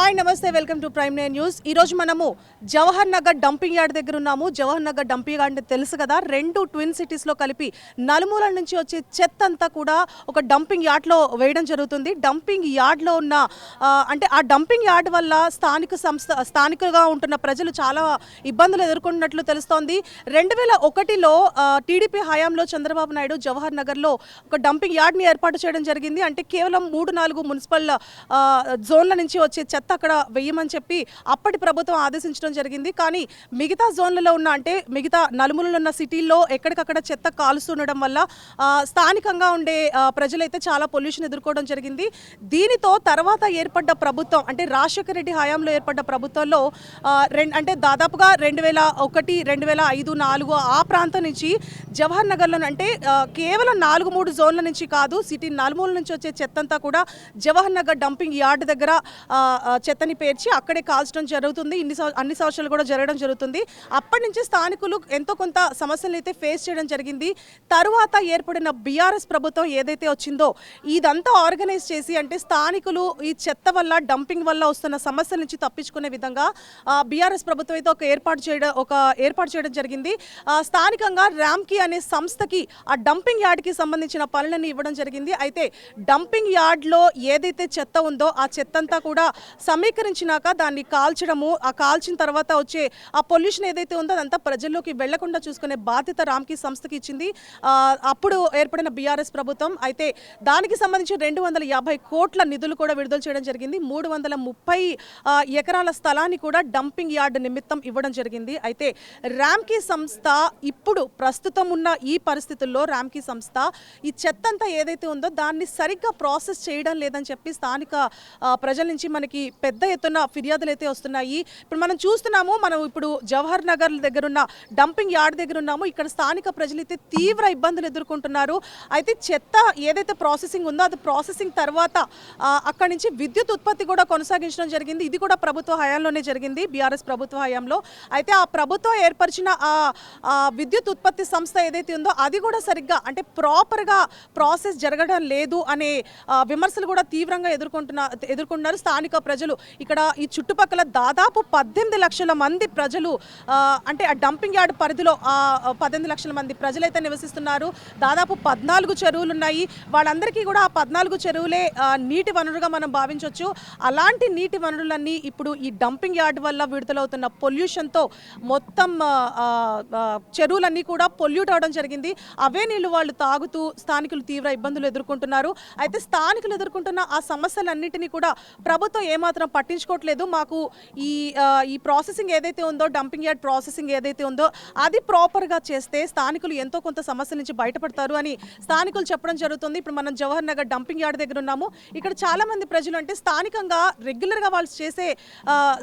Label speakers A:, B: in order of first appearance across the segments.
A: Hi నమస్తే welcome to prime nine news. ఈరోజు మనము జవహర్ నగర్ డంపింగ్ యార్డ్ దగ్గర ఉన్నాము. జవహర్ నగర్ డంపింగ్ యార్డ్ అంటే తెలుసు కదా, రెండు ట్విన్ సిటీస్లో కలిపి నలుమూలల నుంచి వచ్చే చెత్త అంతా కూడా ఒక డంపింగ్ యార్డ్లో వేయడం జరుగుతుంది. డంపింగ్ యార్డ్లో ఉన్న అంటే ఆ డంపింగ్ యార్డ్ వల్ల స్థానికులుగా ఉంటున్న ప్రజలు చాలా ఇబ్బందులు ఎదుర్కొన్నట్లు తెలుస్తోంది. 2001లో టీడీపీ హయాంలో చంద్రబాబు నాయుడు జవహర్ నగర్లో ఒక డంపింగ్ యార్డ్ని ఏర్పాటు చేయడం జరిగింది. అంటే కేవలం 3-4 మున్సిపల్ జోన్ల నుంచి వచ్చే చెత్త అక్కడ వేయమని చెప్పి అప్పటి ప్రభుత్వం ఆదేశించడం జరిగింది. కానీ మిగతా జోన్లలో ఉన్న అంటే మిగతా నలుమూలలో ఉన్న సిటీల్లో ఎక్కడికక్కడ చెత్త కాలుస్తుండడం వల్ల స్థానికంగా ఉండే ప్రజలైతే చాలా పొల్యూషన్ ఎదుర్కోవడం జరిగింది. దీనితో తర్వాత ఏర్పడ్డ ప్రభుత్వం అంటే రాజశేఖర రెడ్డి హయాంలో ఏర్పడ్డ ప్రభుత్వంలో అంటే దాదాపుగా 2001, 2005, 2004 ఆ ప్రాంతం నుంచి జవహర్ నగర్లో అంటే కేవలం 4-3 జోన్ల నుంచి కాదు, సిటీ నలుమూల నుంచి వచ్చే చెత్త అంతా కూడా జవహర్ నగర్ డంపింగ్ యార్డ్ దగ్గర చెత్తని పేర్చి అక్కడే కాల్చడం జరుగుతుంది. అన్ని సంవత్సరాలు కూడా జరగడం జరుగుతుంది. అప్పటి నుంచి స్థానికులు ఎంతో కొంత సమస్యలు అయితే ఫేస్ చేయడం జరిగింది. తరువాత ఏర్పడిన బీఆర్ఎస్ ప్రభుత్వం ఏదైతే వచ్చిందో ఇదంతా ఆర్గనైజ్ చేసి అంటే స్థానికులు ఈ చెత్త వల్ల డంపింగ్ వల్ల వస్తున్న సమస్యల నుంచి తప్పించుకునే విధంగా బీఆర్ఎస్ ప్రభుత్వం అయితే ఏర్పాటు చేయడం జరిగింది. స్థానికంగా ర్యామ్కి అనే సంస్థకి ఆ డంపింగ్ యార్డ్కి సంబంధించిన పనులన్నీ ఇవ్వడం జరిగింది. అయితే డంపింగ్ యార్డ్లో ఏదైతే చెత్త ఉందో ఆ చెత్త అంతా కూడా సమీకరించినాక దాన్ని కాల్చడము, ఆ కాల్చిన తర్వాత వచ్చే ఆ పొల్యూషన్ ఏదైతే ఉందో అదంతా ప్రజల్లోకి వెళ్లకుండా చూసుకునే బాధ్యత రామ్కి సంస్థకి ఇచ్చింది అప్పుడు ఏర్పడిన బీఆర్ఎస్ ప్రభుత్వం. అయితే దానికి సంబంధించి 250 కోట్ల నిధులు కూడా విడుదల చేయడం జరిగింది. 330 ఎకరాల స్థలాన్ని కూడా డంపింగ్ యార్డ్ నిమిత్తం ఇవ్వడం జరిగింది. అయితే రామ్కి సంస్థ ఇప్పుడు ప్రస్తుతం ఉన్న ఈ పరిస్థితుల్లో రామ్కి సంస్థ ఈ చెత్త అంతా ఏదైతే ఉందో దాన్ని సరిగ్గా ప్రాసెస్ చేయడం లేదని చెప్పి స్థానిక ప్రజల నుంచి మనకి పెద్ద ఎత్తున ఫిర్యాదులు అయితే వస్తున్నాయి. ఇప్పుడు మనం చూస్తున్నాము, మనం ఇప్పుడు జవహర్ నగర్ దగ్గర ఉన్న డంపింగ్ యార్డ్ దగ్గర ఉన్నాము. ఇక్కడ స్థానిక ప్రజలైతే తీవ్ర ఇబ్బందులు ఎదుర్కొంటున్నారు. అయితే చెత్త ఏదైతే ప్రాసెసింగ్ ఉందో అది ప్రాసెసింగ్ తర్వాత అక్కడి నుంచి విద్యుత్ ఉత్పత్తి కూడా కొనసాగించడం జరిగింది. ఇది కూడా ప్రభుత్వ హయాంలోనే జరిగింది, బీఆర్ఎస్ ప్రభుత్వ హయాంలో. అయితే ఆ ప్రభుత్వం ఏర్పరిచిన ఆ విద్యుత్ ఉత్పత్తి సంస్థ ఏదైతే ఉందో అది కూడా సరిగ్గా అంటే ప్రాపర్గా ప్రాసెస్ జరగడం లేదు అనే విమర్శలు కూడా తీవ్రంగా ఎదుర్కొంటున్నారు స్థానిక ప్రజలు. ఇక్కడ ఈ చుట్టుపక్కల దాదాపు 18 లక్షల మంది ప్రజలు అంటే ఆ డంపింగ్ యార్డ్ పరిధిలో 18 లక్షల మంది ప్రజలైతే నివసిస్తున్నారు. దాదాపు 14 చెరువులు ఉన్నాయి. వాళ్ళందరికీ కూడా ఆ 14 చెరువులే నీటి వనరుగా మనం భావించవచ్చు. అలాంటి నీటి వనరులన్నీ ఇప్పుడు ఈ డంపింగ్ యార్డ్ వల్ల విడుదలవుతున్న పొల్యూషన్తో మొత్తం చెరువులన్నీ కూడా పొల్యూట్ అవడం జరిగింది. అవే నీళ్లు వాళ్ళు తాగుతూ స్థానికులు తీవ్ర ఇబ్బందులు ఎదుర్కొంటున్నారు. అయితే స్థానికులు ఎదుర్కొంటున్న ఆ సమస్యలన్నింటినీ కూడా ప్రభుత్వం ఏమాత్రం పట్టించుకోవట్లేదు. మాకు ఈ ప్రాసెసింగ్ ఏదైతే ఉందో డంపింగ్ యార్డ్ ప్రాసెసింగ్ ఏదైతే ఉందో అది ప్రాపర్గా చేస్తే స్థానికులు ఎంతో కొంత సమస్యల నుంచి బయటపడతారు అని స్థానికులు చెప్పడం జరుగుతుంది. ఇప్పుడు మనం జవహర్ నగర్ డంపింగ్ యార్డ్ దగ్గర ఉన్నాము. ఇక్కడ చాలా మంది ప్రజలు అంటే స్థానికంగా రెగ్యులర్గా వాళ్ళు చేసే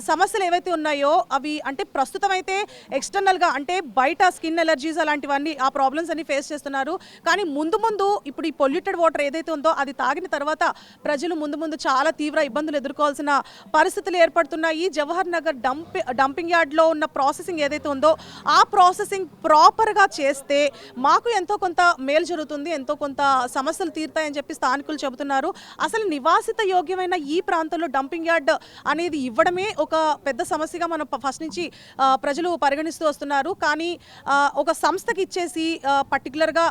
A: సమస్యలు ఏవైతే ఉన్నాయో అవి అంటే ప్రస్తుతం అయితే ఎక్స్టర్నల్గా అంటే బయట స్కిన్ ఎలర్జీస్ అలాంటివన్నీ ఆ ప్రాబ్లమ్స్ అన్ని ఫేస్ చేస్తున్నారు. కానీ ముందు ఇప్పుడు ఈ పొల్యూటెడ్ వాటర్ ఏదైతే ఉందో అది తాగిన తర్వాత ప్రజలు ముందు చాలా తీవ్ర ఇబ్బందులు ఎదుర్కోవాల్సిన పరిస్థితులు ఏర్పడుతున్నాయి. జవహర్ నగర్ డంపింగ్ యార్డ్లో ఉన్న ప్రాసెసింగ్ ఏదైతే ఉందో ఆ ప్రాసెసింగ్ ప్రాపర్గా చేస్తే మాకు ఎంతో కొంత మేలు జరుగుతుంది, ఎంతో కొంత సమస్యలు తీరుతాయని చెప్పి స్థానికులు చెబుతున్నారు. అసలు నివాసిత యోగ్యమైన ఈ ప్రాంతంలో డంపింగ్ యార్డ్ అనేది ఇవ్వడమే ఒక పెద్ద సమస్యగా మనం ఫస్ట్ నుంచి ప్రజలు పరిగణిస్తూ వస్తున్నారు. కానీ ఒక సంస్థకి ఇచ్చేసి పర్టికులర్గా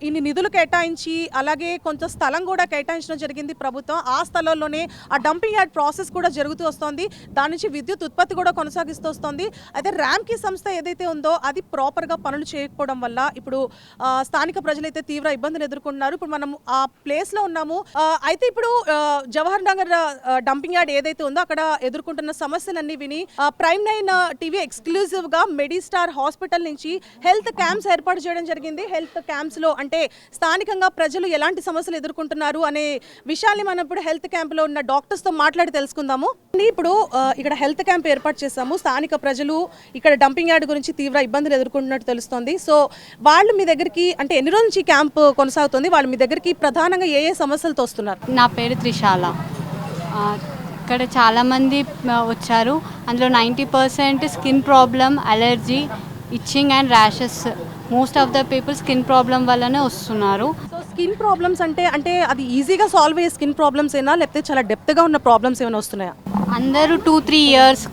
A: ఇన్ని నిధులు కేటాయించి అలాగే కొంత స్థలం కూడా కేటాయించడం జరిగింది ప్రభుత్వం. ఆ స్థలంలోనే ఆ డంపింగ్ యార్డ్ ప్రాసెస్ కూడా జరుగుతూ వస్తుంది. దాని నుంచి విద్యుత్ ఉత్పత్తి కూడా కొనసాగిస్తూ వస్తుంది. అయితే ర్యామ్కి సంస్థ ఏదైతే ఉందో అది ప్రాపర్గా పనులు చేయకపోవడం వల్ల ఇప్పుడు స్థానిక ప్రజలైతే తీవ్ర ఇబ్బందులు ఎదుర్కొంటున్నారు. ఇప్పుడు మనం ఆ ప్లేస్లో ఉన్నాము. అయితే ఇప్పుడు జవహర్ నగర్ డంపింగ్ యార్డ్ ఏదైతే ఉందో అక్కడ ఎదుర్కొంటున్న సమస్యలన్నీ విని ప్రైమ్ 9 టీవీ ఎక్స్క్లూజివ్గా మెడిస్టార్ హాస్పిటల్ నుంచి హెల్త్ క్యాంప్స్ ఏర్పాటు చేయడం జరిగింది. హెల్త్ క్యాంప్స్లో అంటే స్థానికంగా ప్రజలు ఎలాంటి సమస్యలు ఎదుర్కొంటున్నారు అనే విషయాన్ని మనం ఇప్పుడు హెల్త్ క్యాంప్లో ఉన్న డాక్టర్స్తో మాట్లాడి తెలుసుకుందాము. ఇప్పుడు ఇక్కడ హెల్త్ క్యాంప్ ఏర్పాటు చేశాము. స్థానిక ప్రజలు ఇక్కడ డంపింగ్ యార్డ్ గురించి తీవ్ర ఇబ్బందులు ఎదుర్కొంటున్నట్టు తెలుస్తోంది. సో వాళ్ళు మీ దగ్గరికి అంటే ఎన్ని రోజుల నుంచి క్యాంప్ కొనసాగుతుంది, వాళ్ళు మీ దగ్గరికి ప్రధానంగా ఏ సమస్యలతో వస్తున్నారు?
B: నా పేరు త్రిశాల. ఇక్కడ చాలామంది వచ్చారు. అందులో 90% skin problem, allergy, itching and rashes. Most of the people skin problem వల్లనే వస్తున్నారు.
A: సో స్కిన్ ప్రాబ్లమ్స్ అంటే అది ఈజీగా సాల్వ్ అయ్యే స్కిన్ ప్రాబ్లమ్స్ ఏనా లేకపోతే చాలా డెప్త్గా ఉన్న ప్రాబ్లమ్స్ ఏమైనా వస్తున్నాయా?
B: అందరూ 2-3 ఇయర్స్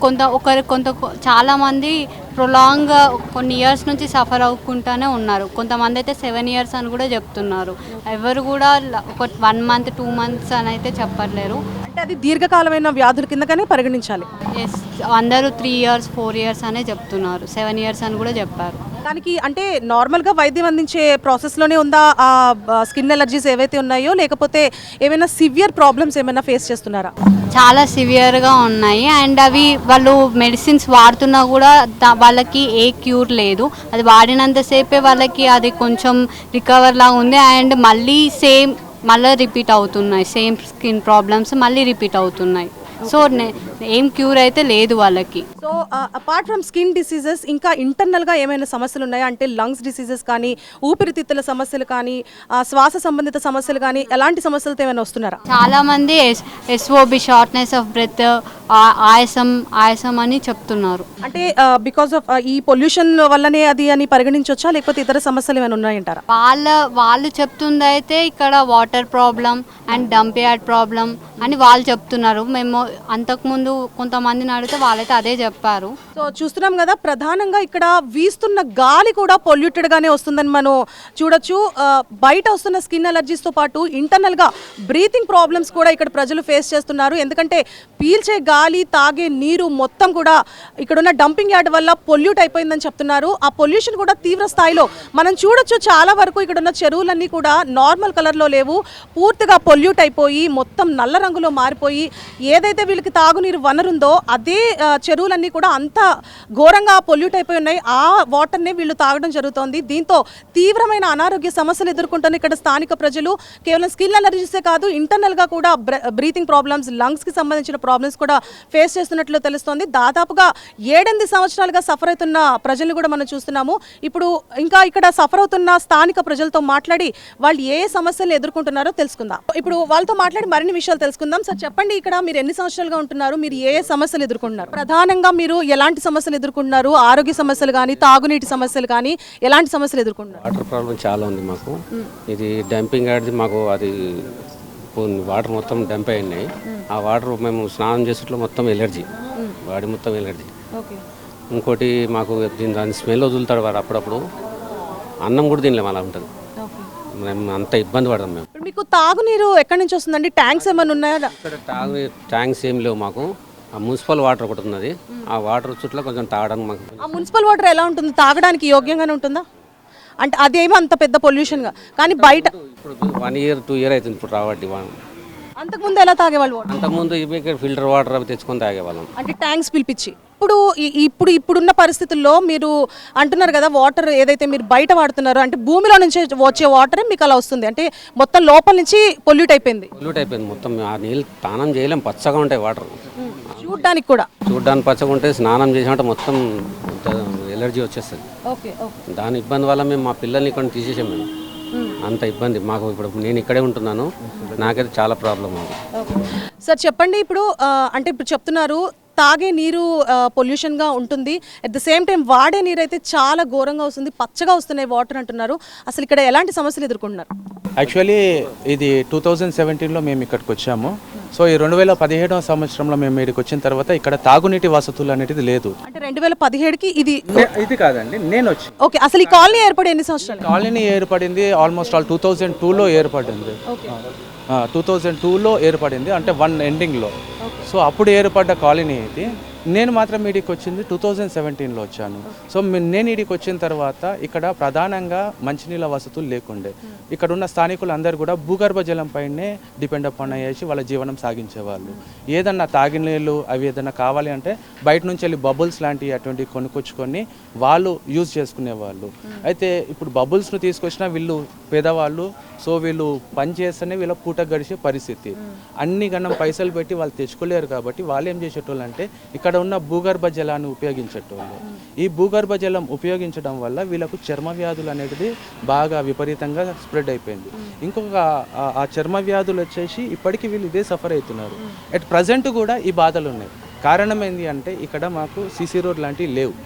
B: చాలామంది ప్రొలాంగ్గా కొన్ని ఇయర్స్ నుంచి సఫర్ అవ్వకుండానే ఉన్నారు. కొంతమంది అయితే 7 ఇయర్స్ అని కూడా చెప్తున్నారు. ఎవరు కూడా ఒక 1 మంత్ 2 మంత్స్ అని అయితే చెప్పట్లేరు.
A: అంటే అది దీర్ఘకాలమైన వ్యాధుల కిందగానే పరిగణించాలి.
B: ఎస్, అందరూ 3 ఇయర్స్ 4 ఇయర్స్ అనే చెప్తున్నారు. 7 ఇయర్స్ అని కూడా చెప్పారు.
A: దానికి అంటే నార్మల్గా వైద్యం అందించే ప్రాసెస్లోనే ఉందా ఆ స్కిన్ ఎలర్జీస్ ఏవైతే ఉన్నాయో, లేకపోతే ఏమైనా సివియర్ ప్రాబ్లమ్స్ ఏమైనా ఫేస్ చేస్తున్నారా?
B: చాలా సివియర్గా ఉన్నాయి. అండ్ అవి వాళ్ళు మెడిసిన్స్ వాడుతున్నా కూడా వాళ్ళకి ఏ క్యూర్ లేదు. అది వాడినంతసేపే వాళ్ళకి అది కొంచెం రికవర్ లాగా ఉంది. అండ్ మళ్ళీ రిపీట్ అవుతున్నాయి. సేమ్ స్కిన్ ప్రాబ్లమ్స్ మళ్ళీ రిపీట్ అవుతున్నాయి. సో ఏం క్యూర్ అయితే లేదు వాళ్ళకి.
A: So apart from skin diseases ఇంకా ఇంటర్నల్గా ఏమైనా సమస్యలు ఉన్నాయా? అంటే లంగ్స్ డిసీజెస్ కానీ, ఊపిరితిత్తుల సమస్యలు కానీ, శ్వాస సంబంధిత సమస్యలు కానీ, ఎలాంటి సమస్యలతో ఏమైనా వస్తున్నారా?
B: చాలామంది ఎస్ఓబి, షార్ట్నెస్ ఆఫ్ బ్రెత్, ఆయాసం అని చెప్తున్నారు.
A: అంటే బికాస్ ఆఫ్ ఈ పొల్యూషన్ వల్లనే అది అని పరిగణించవచ్చా, లేకపోతే ఇతర సమస్యలు ఏమైనా ఉన్నాయంటారా?
B: వాళ్ళు చెప్తుంది అయితే ఇక్కడ water problem and dump yard problem అని వాళ్ళు చెప్తున్నారు. మేము అంతకుముందు కొంతమందిని అడిగితే వాళ్ళైతే అదే చెప్పారు.
A: సో చూస్తున్నాం కదా, ప్రధానంగా ఇక్కడ వీస్తున్న గాలి కూడా పొల్యూటెడ్గానే వస్తుందని మనం చూడొచ్చు. బయట వస్తున్న స్కిన్ అలర్జీస్తో పాటు ఇంటర్నల్గా బ్రీతింగ్ ప్రాబ్లమ్స్ కూడా ఇక్కడ ప్రజలు ఫేస్ చేస్తున్నారు. ఎందుకంటే పీల్చే గాలి, తాగే నీరు మొత్తం కూడా ఇక్కడున్న డంపింగ్ యార్డ్ వల్ల పొల్యూట్ అయిపోయిందని చెప్తున్నారు. ఆ పొల్యూషన్ కూడా తీవ్ర స్థాయిలో మనం చూడొచ్చు. చాలా వరకు ఇక్కడున్న చెరువులన్నీ కూడా నార్మల్ కలర్లో లేవు, పూర్తిగా పొల్యూట్ అయిపోయి మొత్తం నల్ల రంగులో మారిపోయి ఏదైతే వీళ్ళకి తాగునీరు వనరుందో అదే చెరువులన్నీ కూడా అంత ఘోరంగా పొల్యూట్ అయిపోయి ఉన్నాయి. ఆ వాటర్ని వీళ్ళు తాగడం జరుగుతోంది. దీంతో తీవ్రమైన అనారోగ్య సమస్యలు ఎదుర్కొంటున్న ఇక్కడ స్థానిక ప్రజలు. కేవలం స్కిన్ అలర్జీసే కాదు, ఇంటర్నల్గా కూడా బ్రీతింగ్ ప్రాబ్లమ్స్, లంగ్స్కి సంబంధించిన ప్రాబ్లమ్స్ కూడా ఫేస్ చేస్తున్నట్లు తెలుస్తోంది. దాదాపుగా 7-8 సంవత్సరాలుగా సఫర్ అవుతున్న ప్రజల్ని కూడా మనం చూస్తున్నాము. ఇప్పుడు ఇంకా ఇక్కడ సఫర్ అవుతున్న స్థానిక ప్రజలతో మాట్లాడి వాళ్ళు ఏ సమస్యలు ఎదుర్కొంటున్నారో తెలుసుకుందాం. ఇప్పుడు వాళ్ళతో మాట్లాడి మరిన్ని విషయాలు తెలుసుకుందాం. సార్ చెప్పండి, ఇక్కడ మీరు ఎన్ని సంవత్సరాలుగా ఉంటున్నారు? మీరు ఏ సమస్యలు ఎదుర్కొంటున్నారు? ప్రధానంగా మీరు ఎలాంటి సమస్యలు ఎదుర్కొంటున్నారు? ఆరోగ్య సమస్యలు కానీ, తాగునీటి సమస్యలు కానీ, ఎలాంటి సమస్యలు ఎదుర్కొంటున్నారు?
C: వాటర్ ప్రాబ్లం చాలా ఉంది మాకు. ఇది డంపింగ్ యార్డ్ది మాకు అది వాటర్ మొత్తం డంప్ అయినాయి. ఆ వాటర్ మేము స్నానం చేసేట్లో మొత్తం ఎలర్జీ, బాడీ మొత్తం ఎలర్జీ. ఇంకోటి మాకు దాని స్మెల్ వదులుతాడు వాడు. అప్పుడప్పుడు అన్నం కూడా తినలేము, అలా ఉంటుంది. మేము అంత ఇబ్బంది పడతాం. మేము
A: మీకు తాగునీరు ఎక్కడి నుంచి వస్తుందండి? ట్యాంక్స్ ఏమైనా ఉన్నాయా?
C: ఇక్కడ ట్యాంక్స్ ఏం లేవు మాకు. ఆ మున్సిపల్ వాటర్ ఒకటి ఉన్నది. ఆ వాటర్ చుట్టూ కొంచెం తాగడానికి మాకు.
A: ఆ మున్సిపల్ వాటర్ ఎలా ఉంటుంది? తాగడానికి యోగ్యంగానే ఉంటుందా? అంటే అదేమో అంత పెద్ద పొల్యూషన్గా, కానీ బయట
C: ఇప్పుడు 1 year 2 years అవుతుంది ఇప్పుడు రావట్టి.
A: అంతకుముందు ఎలా తాగేవాళ్ళు?
C: అంతకుముందు ఇక్కడ ఫిల్టర్ వాటర్ అవి తెచ్చుకొని తాగేవాళ్ళం.
A: అంటే ట్యాంక్స్ పిలిపించి. ఇప్పుడున్న పరిస్థితుల్లో మీరు అంటున్నారు కదా, వాటర్ ఏదైతే మీరు బయట వాడుతున్నారో అంటే భూమిలో నుంచి వచ్చే వాటర్ మీకు అలా వస్తుంది, అంటే మొత్తం లోపల నుంచి పొల్యూట్ అయిపోయింది
C: మొత్తం. ఆ నీళ్ళు స్నానం చేయలేం, పచ్చగా ఉంటాయి వాటర్.
A: చూడ్డానికి
C: పచ్చగా ఉంటాయి. స్నానం చేసినట్టు మొత్తం ఎలర్జీ వచ్చేస్తుంది. దాని ఇబ్బంది వల్ల మేము మా పిల్లల్ని ఇక్కడ తీసేసాం. మేము అంత ఇబ్బంది మాకు. ఇప్పుడు నేను ఇక్కడే ఉంటున్నాను, నాకైతే చాలా ప్రాబ్లం ఉంది.
A: సార్ చెప్పండి, ఇప్పుడు అంటే ఇప్పుడు చెప్తున్నారు తాగే నీరు పొల్యూషన్గా ఉంటుంది, అట్ ద సేమ్ టైం వాడే నీరు అయితే చాలా ఘోరంగా వస్తుంది, పచ్చగా వస్తున్నాయి వాటర్ అంటున్నారు. అసలు ఇక్కడ ఎలాంటి సమస్యలు ఎదుర్కొంటున్నారు?
D: యాక్చువల్లీ ఇది 2017లో మేము ఇక్కడికి వచ్చాము. సో ఈ 2017వ సంవత్సరంలో మేము ఇక్కడికి వచ్చిన తర్వాత ఇక్కడ తాగునీటి వసతులు అనేది లేదు.
A: అంటే 2017కి
D: ఇది కాదండి, నేను వచ్చి.
A: ఓకే, అసలు ఈ కాలనీ ఏర్పడి ఎన్ని సంవత్సరాలు?
D: కాలనీ ఏర్పడింది ఆల్మోస్ట్ 2002లో ఏర్పడింది. 2002లో ఏర్పడింది, అంటే 1 ఎండింగ్లో. సో అప్పుడు ఏర్పడ్డ కాలనీ ఇది. నేను మాత్రం ఈడికి వచ్చింది 2017లో వచ్చాను. సో నేను ఈడికి వచ్చిన తర్వాత ఇక్కడ ప్రధానంగా మంచినీళ్ళ వసతులు లేకుండే. ఇక్కడ ఉన్న స్థానికులు అందరూ కూడా భూగర్భ జలం పైనే డిపెండ్ అపాన్ అయ్యేసి వాళ్ళ జీవనం సాగించేవాళ్ళు. ఏదన్నా తాగిన నీళ్ళు అవి ఏదన్నా కావాలి అంటే బయట నుంచి వెళ్ళి బబుల్స్ లాంటివి అటువంటివి కొనుక్కొచ్చుకొని వాళ్ళు యూజ్ చేసుకునేవాళ్ళు. అయితే ఇప్పుడు బబుల్స్ను తీసుకొచ్చిన వీళ్ళు పేదవాళ్ళు. సో వీళ్ళు పని చేస్తేనే వీళ్ళ పూట గడిచే పరిస్థితి. అన్ని గణం పైసలు పెట్టి వాళ్ళు తెచ్చుకోలేరు కాబట్టి వాళ్ళు ఏం చేసేటోళ్ళు అంటే ఇక్కడ ఉన్న భూగర్భ జలాన్ని ఉపయోగించేటోళ్ళు. ఈ భూగర్భ జలం ఉపయోగించడం వల్ల వీళ్ళకు చర్మ వ్యాధులు అనేది బాగా విపరీతంగా స్ప్రెడ్ అయిపోయింది. ఇంకొక ఆ చర్మ వ్యాధులు వచ్చేసి ఇప్పటికీ వీళ్ళు ఇదే సఫర్ అవుతున్నారు. అట్ ప్రజెంట్ కూడా ఈ బాధలు ఉన్నాయి. కారణం ఏంటి అంటే ఇక్కడ మాకు సీసీ రోడ్ లాంటివి లేవు.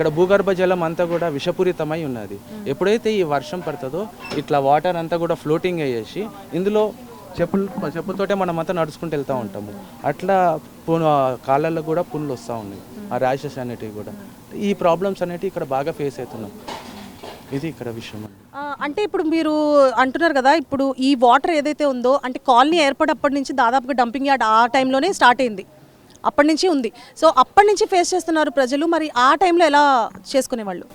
D: ఇక్కడ భూగర్భ జలం అంతా కూడా విషపూరితమై ఉన్నది. ఎప్పుడైతే ఈ వర్షం పడుతుందో ఇట్లా వాటర్ అంతా కూడా ఫ్లోటింగ్ అయ్యేసి ఇందులో చెప్పులతోటే మనం అంతా నడుచుకుంటూ వెళ్తూ ఉంటాము. అట్లా కాళ్ళల్లో కూడా పుండ్లు వస్తూ ఉన్నాయి, ఆ ర్యాషెస్ అనేటివి కూడా. ఈ ప్రాబ్లమ్స్ అనేటివి ఇక్కడ బాగా ఫేస్ అవుతున్నాం. ఇది ఇక్కడ విషయం.
A: అంటే ఇప్పుడు మీరు అంటున్నారు కదా, ఇప్పుడు ఈ వాటర్ ఏదైతే ఉందో అంటే కాలనీ ఏర్పడప్పటి నుంచి దాదాపుగా డంపింగ్ యార్డ్ ఆ టైంలోనే స్టార్ట్ అయింది, అప్పటి నుంచి ఉంది. సో అప్పటి నుంచి ఫేస్ చేస్తున్నారు ప్రజలు. మరి ఆ టైంలో ఎలా చేసుకునేవాళ్ళు?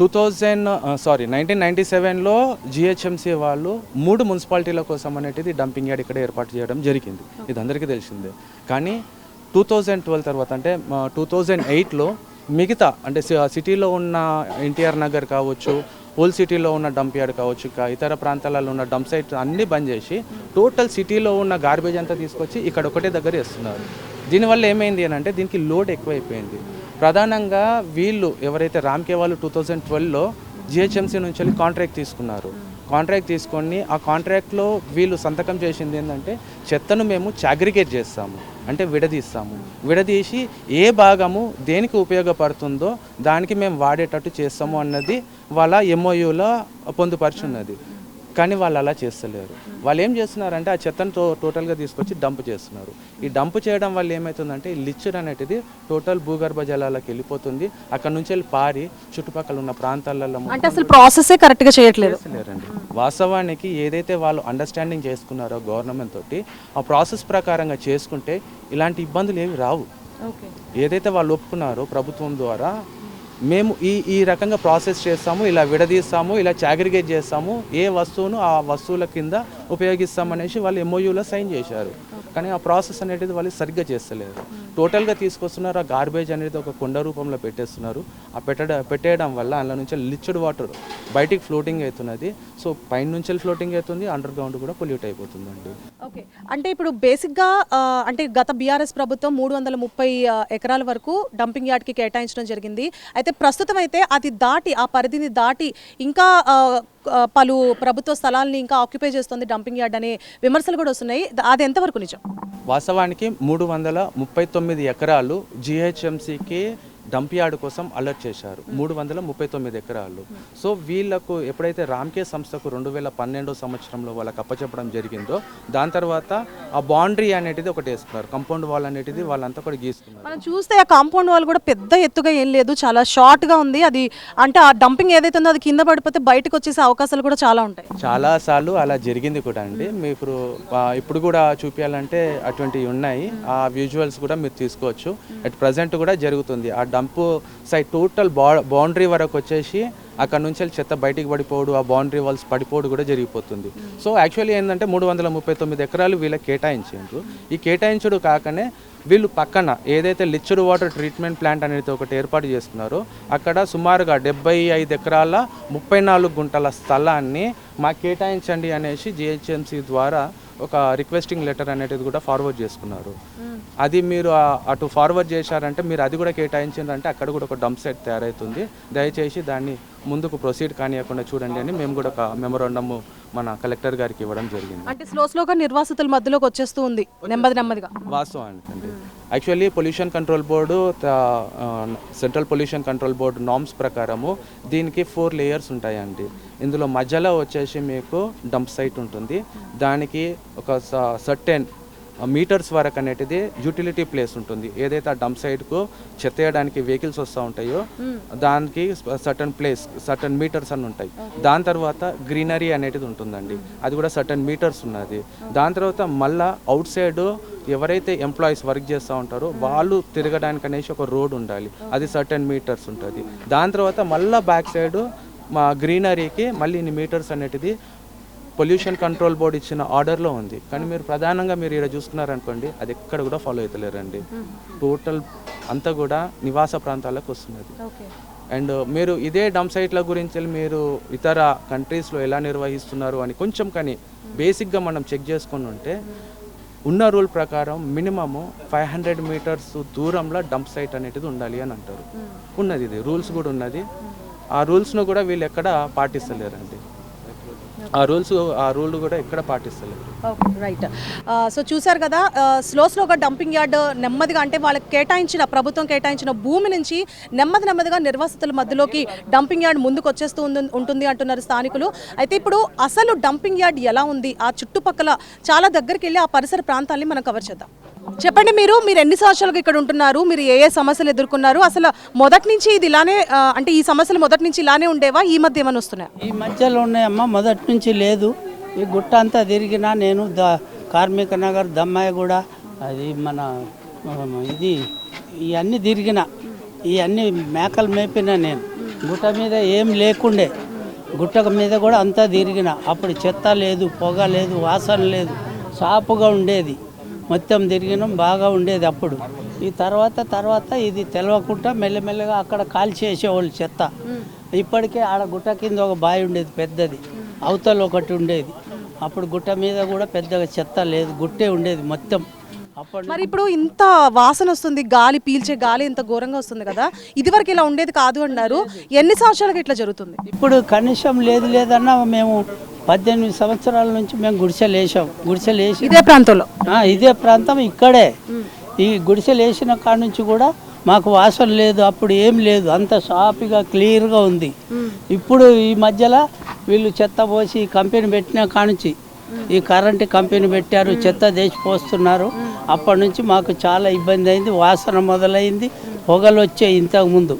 D: 1997లో జిహెచ్ఎంసీ వాళ్ళు 3 మున్సిపాలిటీల కోసం అనేటిది డంపింగ్ యార్డ్ ఇక్కడ ఏర్పాటు చేయడం జరిగింది. ఇది అందరికీ తెలిసిందే. కానీ 2012 తర్వాత అంటే 2008లో మిగతా అంటే సిటీలో ఉన్న ఎన్టీఆర్ నగర్ కావచ్చు, ఓల్డ్ సిటీలో ఉన్న డంప్ యార్డ్ కావచ్చు, ఇతర ప్రాంతాలలో ఉన్న డంప్ సైట్ అన్నీ బంద్ చేసి టోటల్ సిటీలో ఉన్న గార్బేజ్ అంతా తీసుకొచ్చి ఇక్కడ ఒకటే దగ్గర వేస్తున్నారు. దీనివల్ల ఏమైంది అని అంటే దీనికి లోడ్ ఎక్కువైపోయింది. ప్రధానంగా వీళ్ళు ఎవరైతే రామ్కే వాళ్ళు 2012లో జిహెచ్ఎంసీ నుంచి వెళ్ళి కాంట్రాక్ట్ తీసుకున్నారు. కాంట్రాక్ట్ తీసుకొని ఆ కాంట్రాక్ట్లో వీళ్ళు సంతకం చేసింది ఏంటంటే చెత్తను మేము చాగ్రిగేట్ చేస్తాము, అంటే విడదీసి ఏ భాగము దేనికి ఉపయోగపడుతుందో దానికి మేము వాడేటట్టు చేస్తాము అన్నది వాళ్ళ ఎంఓయూలో పొందుపరుచున్నది. కానీ వాళ్ళు అలా చేస్తలేరు. వాళ్ళు ఏం చేస్తున్నారంటే ఆ చెత్తను టోటల్గా తీసుకొచ్చి డంప్ చేస్తున్నారు. ఈ డంప్ చేయడం వల్ల ఏమవుతుందంటే ఈ లిచ్చర్ అనేది టోటల్ భూగర్భ జలాలకు వెళ్ళిపోతుంది. అక్కడ నుంచి వెళ్ళి పారి చుట్టుపక్కల ఉన్న ప్రాంతాలలో
A: అంటే అసలు ప్రాసెసే కరెక్ట్గా చేయట్లేదండి.
D: వాస్తవానికి ఏదైతే వాళ్ళు అండర్స్టాండింగ్ చేసుకున్నారో గవర్నమెంట్ తోటి ఆ ప్రాసెస్ ప్రకారంగా చేసుకుంటే ఇలాంటి ఇబ్బందులు ఏమి రావు. ఏదైతే వాళ్ళు ఒప్పుకున్నారో ప్రభుత్వం ద్వారా మేము ఈ రకంగా ప్రాసెస్ చేస్తాము, ఇలా విడదీస్తాము, ఇలా చాగ్రిగేట్ చేస్తాము, ఏ వస్తువును ఆ వస్తువుల కింద ఉపయోగిస్తామనేసి వాళ్ళు ఎంఓయూలో సైన్ చేశారు. కానీ ఆ ప్రాసెస్ అనేది వాళ్ళు సరిగ్గా చేస్తలేరు. టోటల్గా తీసుకొస్తున్నారు. ఆ గార్బేజ్ అనేది ఒక కొండ రూపంలో పెట్టేస్తున్నారు. ఆ పెట్టేయడం వల్ల అందులో నుంచి లిక్విడ్ వాటర్ బయటికి ఫ్లోటింగ్ అవుతున్నది. సో పైన నుంచి ఫ్లోటింగ్ అవుతుంది, అండర్ గ్రౌండ్ కూడా పొల్యూట్ అయిపోతుందండి.
A: ఓకే, అంటే ఇప్పుడు బేసిక్గా అంటే గత బీఆర్ఎస్ ప్రభుత్వం 330 ఎకరాల వరకు డంపింగ్ యార్డ్కి కేటాయించడం జరిగింది. అయితే ప్రస్తుతం అయితే అది దాటి ఆ పరిధిని దాటి ఇంకా పలు ప్రభుత్వ స్థలాల్ని ఇంకా ఆక్యుపై చేస్తుంది డంపింగ్ యార్డ్ అనే విమర్శలు కూడా వస్తున్నాయి. అది ఎంతవరకు నిజం?
D: వాస్తవానికి 339 ఎకరాలు జిహెచ్ఎంసీకి డంప్ యార్డ్ కోసం అలర్ట్ చేశారు. 339 ఎకరాలు. సో వీళ్ళకు ఎప్పుడైతే రామ్కే సంస్థకు 2012 సంవత్సరంలో వాళ్ళకి అప్పచెప్పడం జరిగిందో దాని తర్వాత ఆ బౌండరీ అనేది ఒకటి వేస్తున్నారు, కంపౌండ్ వాల్ అనేది వాళ్ళంతా కూడా గీస్తున్నారు.
A: మనం చూస్తే ఆ కాంపౌండ్ వాల్ కూడా పెద్ద ఎత్తుగా ఏం లేదు, చాలా షార్ట్గా ఉంది. అది అంటే ఆ డంపింగ్ ఏదైతే ఉందో అది కింద పడిపోతే బయటకు వచ్చేసే అవకాశాలు కూడా చాలా ఉంటాయి.
D: చాలా సార్లు అలా జరిగింది కూడా అండి. మీకు ఇప్పుడు కూడా చూపించాలంటే అటువంటివి ఉన్నాయి. ఆ విజువల్స్ కూడా మీరు తీసుకోవచ్చు. అట్ ప్రజెంట్ కూడా జరుగుతుంది. ఆ డంప్ సైడ్ టోటల్ బౌండరీ వరకు వచ్చేసి అక్కడ నుంచి చెత్త బయటికి పడిపోవడు, ఆ బౌండరీ వాల్స్ పడిపోవడం కూడా జరిగిపోతుంది. సో యాక్చువల్లీ ఏంటంటే 339 ఎకరాలు వీళ్ళకి కేటాయించారు. ఈ కేటాయించడు కాకనే వీళ్ళు పక్కన ఏదైతే లిక్విడ్ వాటర్ ట్రీట్మెంట్ ప్లాంట్ అనేది ఒకటి ఏర్పాటు చేస్తున్నారో అక్కడ సుమారుగా 75 ఎకరాల 34 గుంటల స్థలాన్ని మాకు కేటాయించండి అనేసి జిహెచ్ఎంసీ ద్వారా ఒక రిక్వెస్టింగ్ లెటర్ అనేది కూడా ఫార్వర్డ్ చేసుకున్నారు. అది మీరు అటు ఫార్వర్డ్ చేశారంటే మీరు అది కూడా కేటాయించారంటే అక్కడ కూడా ఒక డంప్ సైట్ తయారవుతుంది. దయచేసి దాన్ని ముందుకు ప్రొసీడ్ కానియకుండా చూడండి అని మేము కూడా ఒక మెమోరాండమ్ మన కలెక్టర్ గారికి ఇవ్వడం జరిగింది.
A: అంటే స్లోగా నిర్వాసితుల మధ్యలోకి వచ్చేస్తూ ఉంది నెమ్మదిగా.
D: వాస్తవానికి actually pollution control board central pollution control board norms ప్రకారము దీనికి 4 లేయర్స్ ఉంటాయండి. ఇందులో మధ్యలో వచ్చేసి మీకు డంప్ సైట్ ఉంటుంది. దానికి ఒక సర్టెన్ మీటర్స్ వరకు అనేది యూటిలిటీ ప్లేస్ ఉంటుంది. ఏదైతే ఆ డంప్ సైట్కు చెత్త వేయడానికి వెహికల్స్ వస్తూ ఉంటాయో దానికి సర్టన్ మీటర్స్ అని ఉంటాయి. దాని తర్వాత గ్రీనరీ అనేది ఉంటుందండి, అది కూడా సర్టన్ మీటర్స్ ఉన్నది. దాని తర్వాత మళ్ళీ అవుట్ సైడ్ ఎవరైతే ఎంప్లాయీస్ వర్క్ చేస్తూ ఉంటారో వాళ్ళు తిరగడానికి అనేసి ఒక రోడ్ ఉండాలి, అది సర్టన్ మీటర్స్ ఉంటుంది. దాని తర్వాత మళ్ళీ బ్యాక్ సైడ్ మా గ్రీనరీకి మళ్ళీ ఇన్ని మీటర్స్ అనేది పొల్యూషన్ కంట్రోల్ బోర్డు ఇచ్చిన ఆర్డర్లో ఉంది. కానీ మీరు ప్రధానంగా మీరు ఇక్కడ చూస్తున్నారనుకోండి అది ఎక్కడ కూడా ఫాలో అవుతలేరండి. టోటల్ అంతా కూడా నివాస ప్రాంతాలకు వస్తున్నది. అండ్ మీరు ఇదే డంప్ సైట్ల గురించి మీరు ఇతర కంట్రీస్లో ఎలా నిర్వహిస్తున్నారు అని కొంచెం కానీ బేసిక్గా మనం చెక్ చేసుకొని ఉంటే ఉన్న రూల్ ప్రకారం మినిమము 500 మీటర్స్ దూరంలో డంప్ సైట్ అనేది ఉండాలి అని అంటారు. ఉన్నది, ఇది రూల్స్ కూడా ఉన్నది. ఆ రూల్స్ను కూడా వీళ్ళు ఎక్కడ పాటిస్తలేరండి. ఆ రూల్ కూడా ఎక్కడ పాటిస్తలేదు.
A: రైట్. సో చూసారు కదా, స్లోగా డంపింగ్ యార్డ్ నెమ్మదిగా అంటే వాళ్ళకి ప్రభుత్వం కేటాయించిన భూమి నుంచి నెమ్మదిగా నిర్వాసితుల మధ్యలోకి డంపింగ్ యార్డ్ ముందుకు వచ్చేస్తూ ఉంటుంది అంటున్నారు స్థానికులు. అయితే ఇప్పుడు అసలు డంపింగ్ యార్డ్ ఎలా ఉంది, ఆ చుట్టుపక్కల చాలా దగ్గరికి వెళ్ళి ఆ పరిసర ప్రాంతాన్ని మనం కవర్ చేద్దాం. చెప్పండి, మీరు ఎన్ని సంవత్సరాలుగా ఇక్కడ ఉంటున్నారు, మీరు ఏ సమస్యలు ఎదుర్కొన్నారు, అసలు మొదటి నుంచి ఇది ఇలానే అంటే ఈ సమస్యలు మొదటి నుంచి ఇలానే ఉండేవా, ఈ మధ్య ఏమైనా వస్తున్నాయా?
E: ఈ మధ్యలో ఉన్నాయమ్మా, మొదటి నుంచి లేదు. ఈ గుట్ట అంతా తిరిగినా నేను కార్మిక నగర్, దమ్మాయిగూడ, అది మన ఇది ఇవన్నీ తిరిగిన, ఇవన్నీ మేకలు మేపిన నేను. గుట్ట మీద ఏం లేకుండే, గుట్ట మీద కూడా అంతా తిరిగిన. అప్పుడు చెత్త లేదు, పొగ లేదు, వాసన లేదు, సాపుగా ఉండేది. మొత్తం తిరిగినాం, బాగా ఉండేది అప్పుడు. ఈ తర్వాత ఇది తెలవకుండా మెల్లమెల్లగా అక్కడ కాల్ చేసేవాళ్ళు చెత్త. ఇప్పటికే ఆడ గుట్ట కింద ఒక బావి ఉండేది పెద్దది, అవతల ఒకటి ఉండేది. అప్పుడు గుట్ట మీద కూడా పెద్దగా చెత్త లేదు, గుట్టే ఉండేది మొత్తం. అప్పుడు
A: మరి ఇప్పుడు ఇంత వాసన వస్తుంది, గాలి పీల్చే గాలి ఇంత ఘోరంగా వస్తుంది కదా, ఇదివరకు ఇలా ఉండేది కాదు అన్నారు. ఎన్ని సంవత్సరాలుగా ఇట్లా జరుగుతుంది?
E: ఇప్పుడు కనీసం లేదన్నా మేము 18 సంవత్సరాల నుంచి మేము గుడిసెలు వేసి
A: ఇదే ప్రాంతంలో,
E: ఇదే ప్రాంతం ఇక్కడే. ఈ గుడిసెలు వేసిన కాడ నుంచి కూడా మాకు వాసన లేదు, అప్పుడు ఏం లేదు, అంత సాఫీగా క్లియర్గా ఉంది. ఇప్పుడు ఈ మధ్యలో వీళ్ళు చెత్త పోసి కంపెనీ పెట్టిన కానుంచి, ఈ కరెంటు కంపెనీ పెట్టారు, చెత్త దేశి పోస్తున్నారు. అప్పటి నుంచి మాకు చాలా ఇబ్బంది అయింది, వాసన మొదలైంది. పొగలు వచ్చాయి, ఇంతకుముందు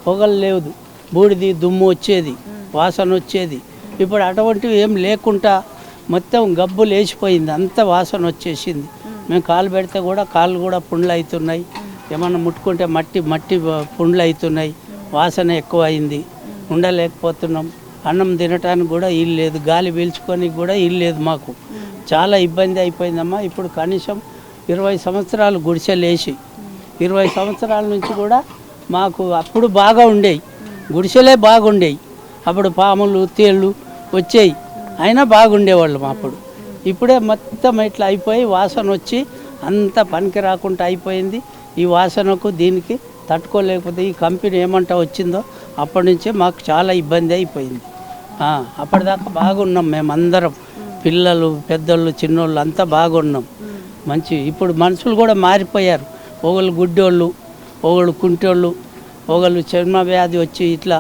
E: పొగలు లేదు, బూడిది దుమ్ము వచ్చేది, వాసన వచ్చేది. ఇప్పుడు అటువంటివి ఏం లేకుండా మొత్తం గబ్బు లేచిపోయింది, అంత వాసన వచ్చేసింది. మేము కాలు పెడితే కూడా కాళ్ళు కూడా పుండ్లు అవుతున్నాయి, ఏమన్నా ముట్టుకుంటే మట్టి పుండ్లు అవుతున్నాయి, వాసన ఎక్కువ అయింది, ఉండలేకపోతున్నాం. అన్నం తినటానికి కూడా ఇల్లు లేదు, గాలి పీల్చుకొని కూడా ఇల్లు లేదు. మాకు చాలా ఇబ్బంది అయిపోయిందమ్మా. ఇప్పుడు కనీసం 20 సంవత్సరాలు గుడిసెలేసి, 20 సంవత్సరాల నుంచి కూడా మాకు అప్పుడు బాగా ఉండేవి, గుడిసెలే బాగుండేవి. అప్పుడు పాములు తేళ్ళు వచ్చేవి, అయినా బాగుండేవాళ్ళం అప్పుడు. ఇప్పుడే మొత్తం ఇట్లా అయిపోయి వాసన వచ్చి అంత పనికి రాకుండా అయిపోయింది. ఈ వాసనకు దీనికి తట్టుకోలేకపోతే ఈ కంపెనీ ఏమంటా వచ్చిందో అప్పటి నుంచే మాకు చాలా ఇబ్బంది అయిపోయింది. అప్పటిదాకా బాగున్నాం మేమందరం, పిల్లలు పెద్దోళ్ళు చిన్నోళ్ళు అంతా బాగున్నాం మంచి. ఇప్పుడు మనుషులు కూడా మారిపోయారు, ఒకళ్ళు గుడ్డోళ్ళు, ఒకళ్ళు కుంటోళ్ళు, ఒకళ్ళు చర్మ వ్యాధి వచ్చి ఇట్లా.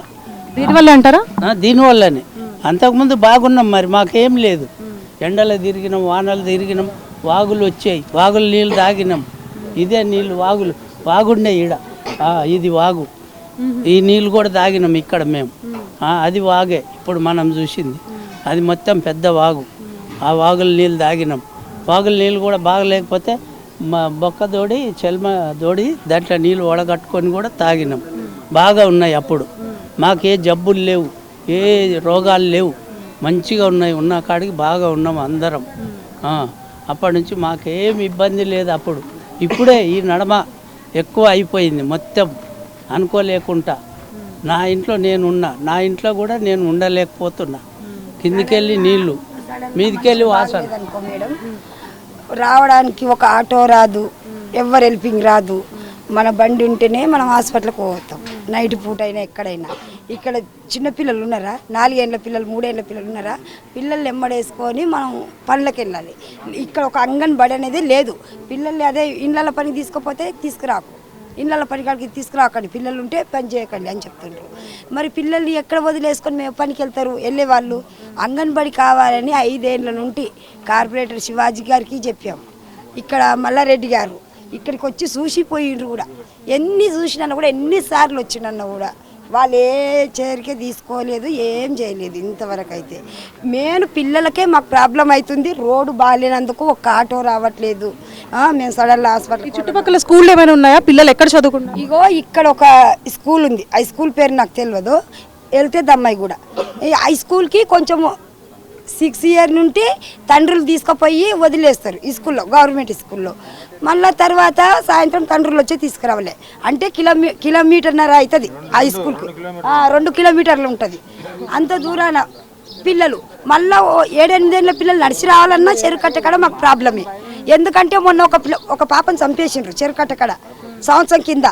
A: దీనివల్ల అంటారా?
E: దీనివల్లనే. అంతకుముండే బాగున్నాం, మరి మాకేం లేదు. ఎండలు తిరిగినాం, వానలు తిరిగినాం, వాగులు వచ్చాయి, వాగులు నీళ్ళు తాగినాం. ఇదే నీళ్ళు వాగుండే ఈడ, ఇది వాగు. ఈ నీళ్ళు కూడా తాగినాం ఇక్కడ మేము. అది వాగే ఇప్పుడు మనం చూసింది, అది మొత్తం పెద్ద వాగు. ఆ వాగుల నీళ్ళు తాగినాం. వాగుల నీళ్ళు కూడా బాగలేకపోతే బొక్క దోడి చెల్మ దోడి దాంట్లో నీళ్ళు వడగట్టుకొని కూడా తాగినాం. బాగా ఉన్నాయి అప్పుడు, మాకు ఏ జబ్బులు లేవు, ఏ రోగాలు లేవు, మంచిగా ఉన్నాయి. ఉన్న కాడికి బాగా ఉన్నాం అందరం. అప్పటి నుంచి మాకేం ఇబ్బంది లేదు అప్పుడు. ఇప్పుడే ఈ నడమ ఎక్కువ అయిపోయింది మొత్తం, అనుకోలేకుండా. నా ఇంట్లో నేనున్నా, నా ఇంట్లో కూడా నేను ఉండలేకపోతున్నా. కిందికెళ్ళి నీళ్ళు, మీదికెళ్ళి వాసన.
F: మేడం, రావడానికి ఒక ఆటో రాదు, ఎవరు హెల్పింగ్ రాదు. మన బండి ఉంటేనే మనం హాస్పిటల్కి పోతాం, నైట్ పూట అయినా ఎక్కడైనా. ఇక్కడ చిన్నపిల్లలు ఉన్నారా, 4 ఏళ్ళ పిల్లలు, 3 ఏళ్ళ పిల్లలు ఉన్నారా, పిల్లల్ని ఎమ్మడేసుకొని మనం పనులకు వెళ్ళాలి. ఇక్కడ ఒక అంగన్వాడీ అనేది లేదు. పిల్లల్ని అదే ఇళ్ళ పని తీసుకుపోతే తీసుకురాకు, ఇళ్ళ పని కాడికి తీసుకురాకండి, పిల్లలు ఉంటే పని చేయకండి అని చెప్తుండ్రు. మరి పిల్లల్ని ఎక్కడ వదిలేసుకొని మేము పనికి వెళ్తారు వెళ్ళేవాళ్ళు? అంగన్వాడీ కావాలని 5 ఏళ్ళ నుండి కార్పొరేటర్ శివాజీ గారికి చెప్పాం. ఇక్కడ మల్లారెడ్డి గారు ఇక్కడికి వచ్చి చూసిపోయిండ్రు కూడా. ఎన్ని చూసినా కూడా, ఎన్నిసార్లు వచ్చినన్నా కూడా వాళ్ళు ఏ చర్య తీసుకోలేదు, ఏం చేయలేదు ఇంతవరకు. అయితే మెయిన్ పిల్లలకే మాకు ప్రాబ్లం అవుతుంది. రోడ్డు బాగాలేనందుకు ఒక ఆటో రావట్లేదు. మేము సడన్గా హాస్పిటల్.
A: చుట్టుపక్కల స్కూల్ ఏమైనా ఉన్నాయా? పిల్లలు ఎక్కడ చదువుకున్నారు?
F: ఇగో ఇక్కడ ఒక స్కూల్ ఉంది, ఆ స్కూల్ పేరు నాకు తెలియదు. వెళ్తే దమ్మాయి కూడా ఈ హై స్కూల్కి కొంచెం 6 ఇయర్ నుండి తండ్రులు తీసుకుపోయి వదిలేస్తారు ఈ స్కూల్లో, గవర్నమెంట్ స్కూల్లో. మళ్ళీ తర్వాత సాయంత్రం తండ్రులు వచ్చి తీసుకురావాలి. అంటే కిలోమీటర్న్నర అవుతుంది హై స్కూల్కి, 2 కిలోమీటర్లు ఉంటుంది. అంత దూరాన పిల్లలు మళ్ళీ 7-8 ఏళ్ళ పిల్లలు నడిచి రావాలన్నా చెరుకట్ట కాడ మాకు ప్రాబ్లమే. ఎందుకంటే మొన్న ఒక పాపను చంపేసిండ్రు చెరుకట్ట కాడ, సంవత్సరం కింద.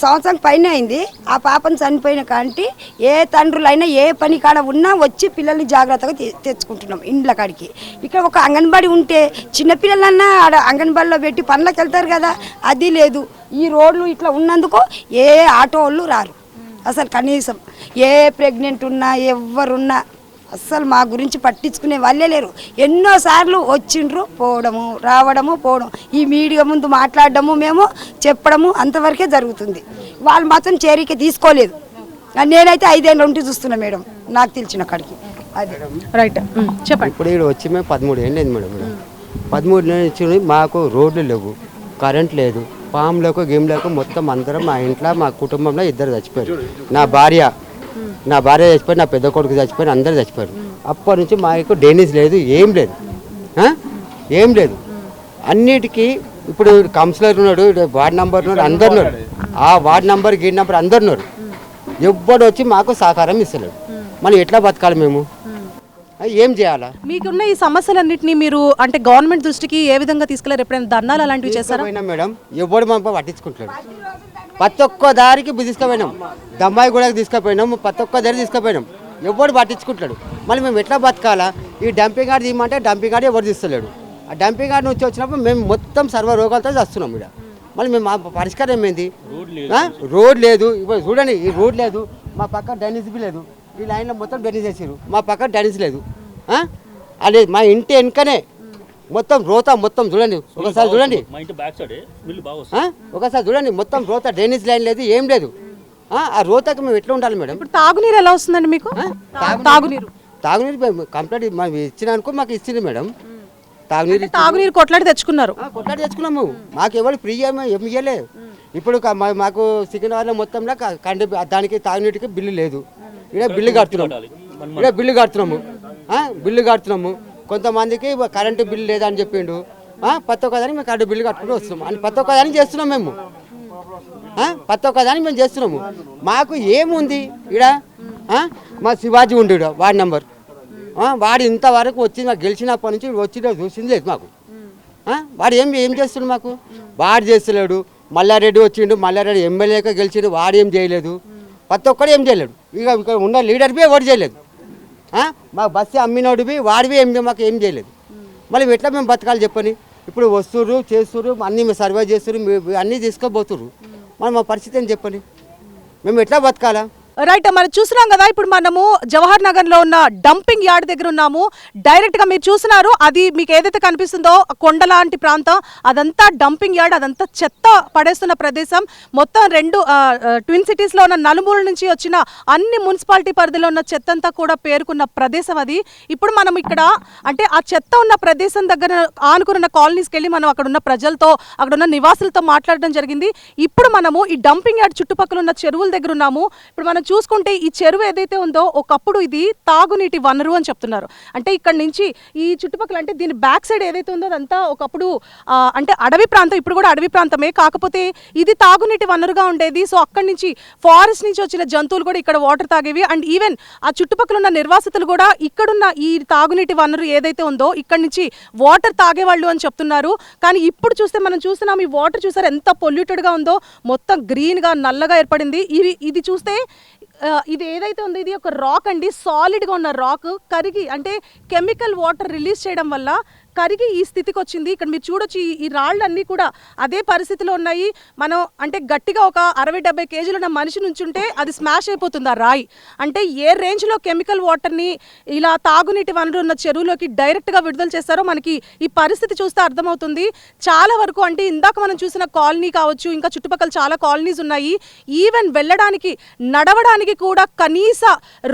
F: సంవత్సరం పైన అయింది. ఆ పాపను చనిపోయిన కాంటి ఏ తండ్రులైనా ఏ పని కాడ ఉన్నా వచ్చి పిల్లల్ని జాగ్రత్తగా తెచ్చుకుంటున్నాం ఇండ్ల కాడికి. ఇక్కడ ఒక అంగన్వాడీ ఉంటే చిన్నపిల్లలన్నా ఆడ అంగన్వాడీలో పెట్టి పనులకు వెళ్తారు కదా, అది లేదు. ఈ రోడ్లు ఇట్లా ఉన్నందుకు ఏ ఆటో వాళ్ళు రారు అసలు. కనీసం ఏ ప్రెగ్నెంట్ ఉన్నా ఎవరున్నా అస్సలు మా గురించి పట్టించుకునే వాళ్ళే లేరు. ఎన్నోసార్లు వచ్చిండ్రు, పోవడము రావడము పోవడం, ఈ మీడియా ముందు మాట్లాడడము మేము చెప్పడము అంతవరకే జరుగుతుంది. వాళ్ళు మాత్రం చేరిక తీసుకోలేదు. నేనైతే 5 ఏళ్ళ ఉంటే చూస్తున్నా మేడం, నాకు తెలిసిన కాడికి. అది
A: రైట్, చెప్పండి.
G: ఇప్పుడు ఇక్కడ వచ్చి మేము 13 ఏళ్ళు అయింది మేడం. 13 నుంచి మాకు రోడ్లు లేవు, కరెంట్ లేదు, పాములకు గేమ్లకు మొత్తం అందరం మా ఇంట్లో మా కుటుంబంలో 2 చచ్చిపోయారు. నా భార్య చచ్చిపోయి, నా పెద్ద కొడుకు చచ్చిపోయి, అందరు చచ్చిపోయారు. అప్పటి నుంచి మాకు డ్రైనేజ్ లేదు, ఏం లేదు, ఏం లేదు. అన్నిటికీ ఇప్పుడు కౌన్సిలర్ ఉన్నాడు, వార్డ్ నెంబర్ ఉన్నాడు, అందరు ఉన్నారు. ఆ వార్డ్ నెంబర్ గేట్ నెంబర్ అందరు ఉన్నారు. ఎవ్వడు వచ్చి మాకు సహకారం ఇస్తలేడు. మనం ఎట్లా బతకాలి మేము, ఏం చేయాలా?
A: మీకున్న ఈ సమస్యలన్నింటినీ మీరు అంటే గవర్నమెంట్ దృష్టికి ఏ విధంగా తీసుకెళ్లారు? ఎప్పుడైనా ధర్నాలు అలాంటివి చేశారా?
G: మేడం, ఎవడు మనం పట్టించుకుంటాడు. ప్రతి ఒక్క దారికి తీసుకుపోయినాం, దమ్మాయి కూడా తీసుకుపోయినాం, ప్రతి ఒక్క దారి తీసుకుపోయినాం, ఎవడు పట్టించుకుంటాడు. మళ్ళీ మేము ఎట్లా బతకాలా? ఈ డంపింగ్ యార్డ్ తీయమంటే డంపింగ్ యార్డ్ ఎవరు తీస్తలేడు. ఆ డంపింగ్ యార్డ్ నుంచి వచ్చినప్పుడు మేము మొత్తం సర్వ రోగాలతో వస్తున్నాం ఇక్కడ. మళ్ళీ మేము మా పరిష్కారం ఏమైంది? రోడ్ లేదు. ఇప్పుడు చూడండి, ఈ రోడ్ లేదు, మా పక్క డ్రైనేజ్ లేదు, ఈ లైన్లో మొత్తం డ్రైనేజ్ వేసారు, మా పక్క డ్రైనేజ్ లేదు. అదే మా ఇంటి వెనుకనే మొత్తం రోత, మొత్తం చూడండి ఒకసారి చూడండి, ఒకసారి చూడండి, మొత్తం రోత, డ్రైనేజ్ లైన్ లేదు, ఏం లేదు. ఆ రోతకి మేము ఎట్లా ఉండాలి మేడం?
A: ఇప్పుడు తాగునీరు ఎలా వస్తుందండి మీకు?
G: తాగునీరు కంప్లీట్ మనం ఇచ్చినానుకో మాకు ఇచ్చింది మేడం.
A: తాగునీరు కొట్లాడి తెచ్చుకున్నారు,
G: కొట్లాడి తెచ్చుకున్నాము. మాకు ఎవరు ఫ్రీ ఏమి ఇవ్వలేదు. ఇప్పుడు మాకు సికింద్రాబాద్లో మొత్తంలో దానికి తాగునీటికి బిల్లు లేదు. ఇక్కడ బిల్లు కడుతున్నాము. కొంతమందికి కరెంటు బిల్లు లేదని చెప్పిండు. ప్రతి ఒక్కదానికి మేము కరెంటు బిల్లు కట్టుకుంటూ వస్తున్నాము అని ప్రతి ఒక్కదానికి చేస్తున్నాం మేము. ప్రతి ఒక్కదానికి మేము చేస్తున్నాము. మాకు ఏముంది ఇక్కడ? మా శివాజీ ఉండు వార్డ్ నెంబర్, వాడు ఇంతవరకు వచ్చి మాకు గెలిచినప్పటి నుంచి వచ్చి చూసింది లేదు మాకు. వాడు ఏం చేస్తున్నాడు మాకు? వాడు చేస్తలేడు. మల్లారెడ్డి వచ్చిండు, మల్లారెడ్డి ఎమ్మెల్యేగా గెలిచిండు, వాడు ఏం చేయలేదు. ప్రతి ఒక్కడు ఏం చేయలేడు. ఇక్కడ ఉన్న లీడర్ బి ఎవరు చేయలేదు. మా బస్సు అమ్మినోడు వాడివి మాకు ఏం చేయలేదు. మళ్ళీ ఎట్లా మేము బతకాలి చెప్పని? ఇప్పుడు వస్తుర్రు, చేస్తుర్రు, అన్నీ మేము సర్వే చేస్తుర్రు, అన్నీ తీసుకోబోతుర్రు. మరి మా పరిస్థితి ఏం చెప్పని? మేము ఎట్లా బతకాలా?
A: రైట్, మనం చూస్తున్నాం కదా, ఇప్పుడు మనము జవహర్ నగర్ లో ఉన్న డంపింగ్ యార్డ్ దగ్గర ఉన్నాము. డైరెక్ట్ గా మీరు చూస్తున్నారు, అది మీకు ఏదైతే కనిపిస్తుందో కొండ లాంటి ప్రాంతం, అదంతా డంపింగ్ యార్డ్, అదంతా చెత్త పడేస్తున్న ప్రదేశం. మొత్తం 2 ట్విన్ సిటీస్ లో ఉన్న నలుమూల నుంచి వచ్చిన అన్ని మున్సిపాలిటీ పరిధిలో ఉన్న చెత్త అంతా కూడా పేరుకున్న ప్రదేశం అది. ఇప్పుడు మనం ఇక్కడ అంటే ఆ చెత్త ఉన్న ప్రదేశం దగ్గర ఆనుకున్న కాలనీస్కి వెళ్ళి మనం అక్కడ ఉన్న ప్రజలతో, అక్కడ ఉన్న నివాసులతో మాట్లాడడం జరిగింది. ఇప్పుడు మనము ఈ డంపింగ్ యార్డ్ చుట్టుపక్కల ఉన్న చెరువుల దగ్గర ఉన్నాము. ఇప్పుడు మనం చూసుకుంటే ఈ చెరువు ఏదైతే ఉందో ఒకప్పుడు ఇది తాగునీటి వనరు అని చెప్తున్నారు. అంటే ఇక్కడ నుంచి ఈ చుట్టుపక్కల అంటే దీని బ్యాక్ సైడ్ ఏదైతే ఉందో అదంతా ఒకప్పుడు అంటే అడవి ప్రాంతం, ఇప్పుడు కూడా అడవి ప్రాంతమే, కాకపోతే ఇది తాగునీటి వనరుగా ఉండేది. సో అక్కడి నుంచి ఫారెస్ట్ నుంచి వచ్చిన జంతువులు కూడా ఇక్కడ వాటర్ తాగేవి. అండ్ ఈవెన్ ఆ చుట్టుపక్కల ఉన్న నిర్వాసితులు కూడా ఇక్కడున్న ఈ తాగునీటి వనరు ఏదైతే ఉందో ఇక్కడి నుంచి వాటర్ తాగేవాళ్ళు అని చెప్తున్నారు. కానీ ఇప్పుడు చూస్తే మనం చూస్తున్నాం, ఈ వాటర్ చూసారు ఎంత పొల్యూటెడ్గా ఉందో, మొత్తం గ్రీన్గా నల్లగా ఏర్పడింది. ఇది చూస్తే ఇది ఏదైతే ఉందో ఇది ఒక రాక్ అండి, సాలిడ్గా ఉన్న రాక్ కరిగి అంటే కెమికల్ వాటర్ రిలీజ్ చేయడం వల్ల కరిగి ఈ స్థితికి వచ్చింది. ఇక్కడ మీరు చూడొచ్చు, ఈ రాళ్ళన్నీ కూడా అదే పరిస్థితిలో ఉన్నాయి. మనం అంటే గట్టిగా ఒక 60-70 కేజీలు ఉన్న మనిషి నుంచుంటే అది స్మాష్ అయిపోతుంది ఆ రాయి. అంటే ఏ రేంజ్లో కెమికల్ వాటర్ని ఇలా తాగునీటి వనరు ఉన్న చెరువులోకి డైరెక్ట్గా విడుదల చేస్తారో మనకి ఈ పరిస్థితి చూస్తే అర్థమవుతుంది. చాలా వరకు అంటే ఇందాక మనం చూసిన కాలనీ కావచ్చు, ఇంకా చుట్టుపక్కల చాలా కాలనీస్ ఉన్నాయి. ఈవెన్ వెళ్ళడానికి నడవడానికి కూడా కనీస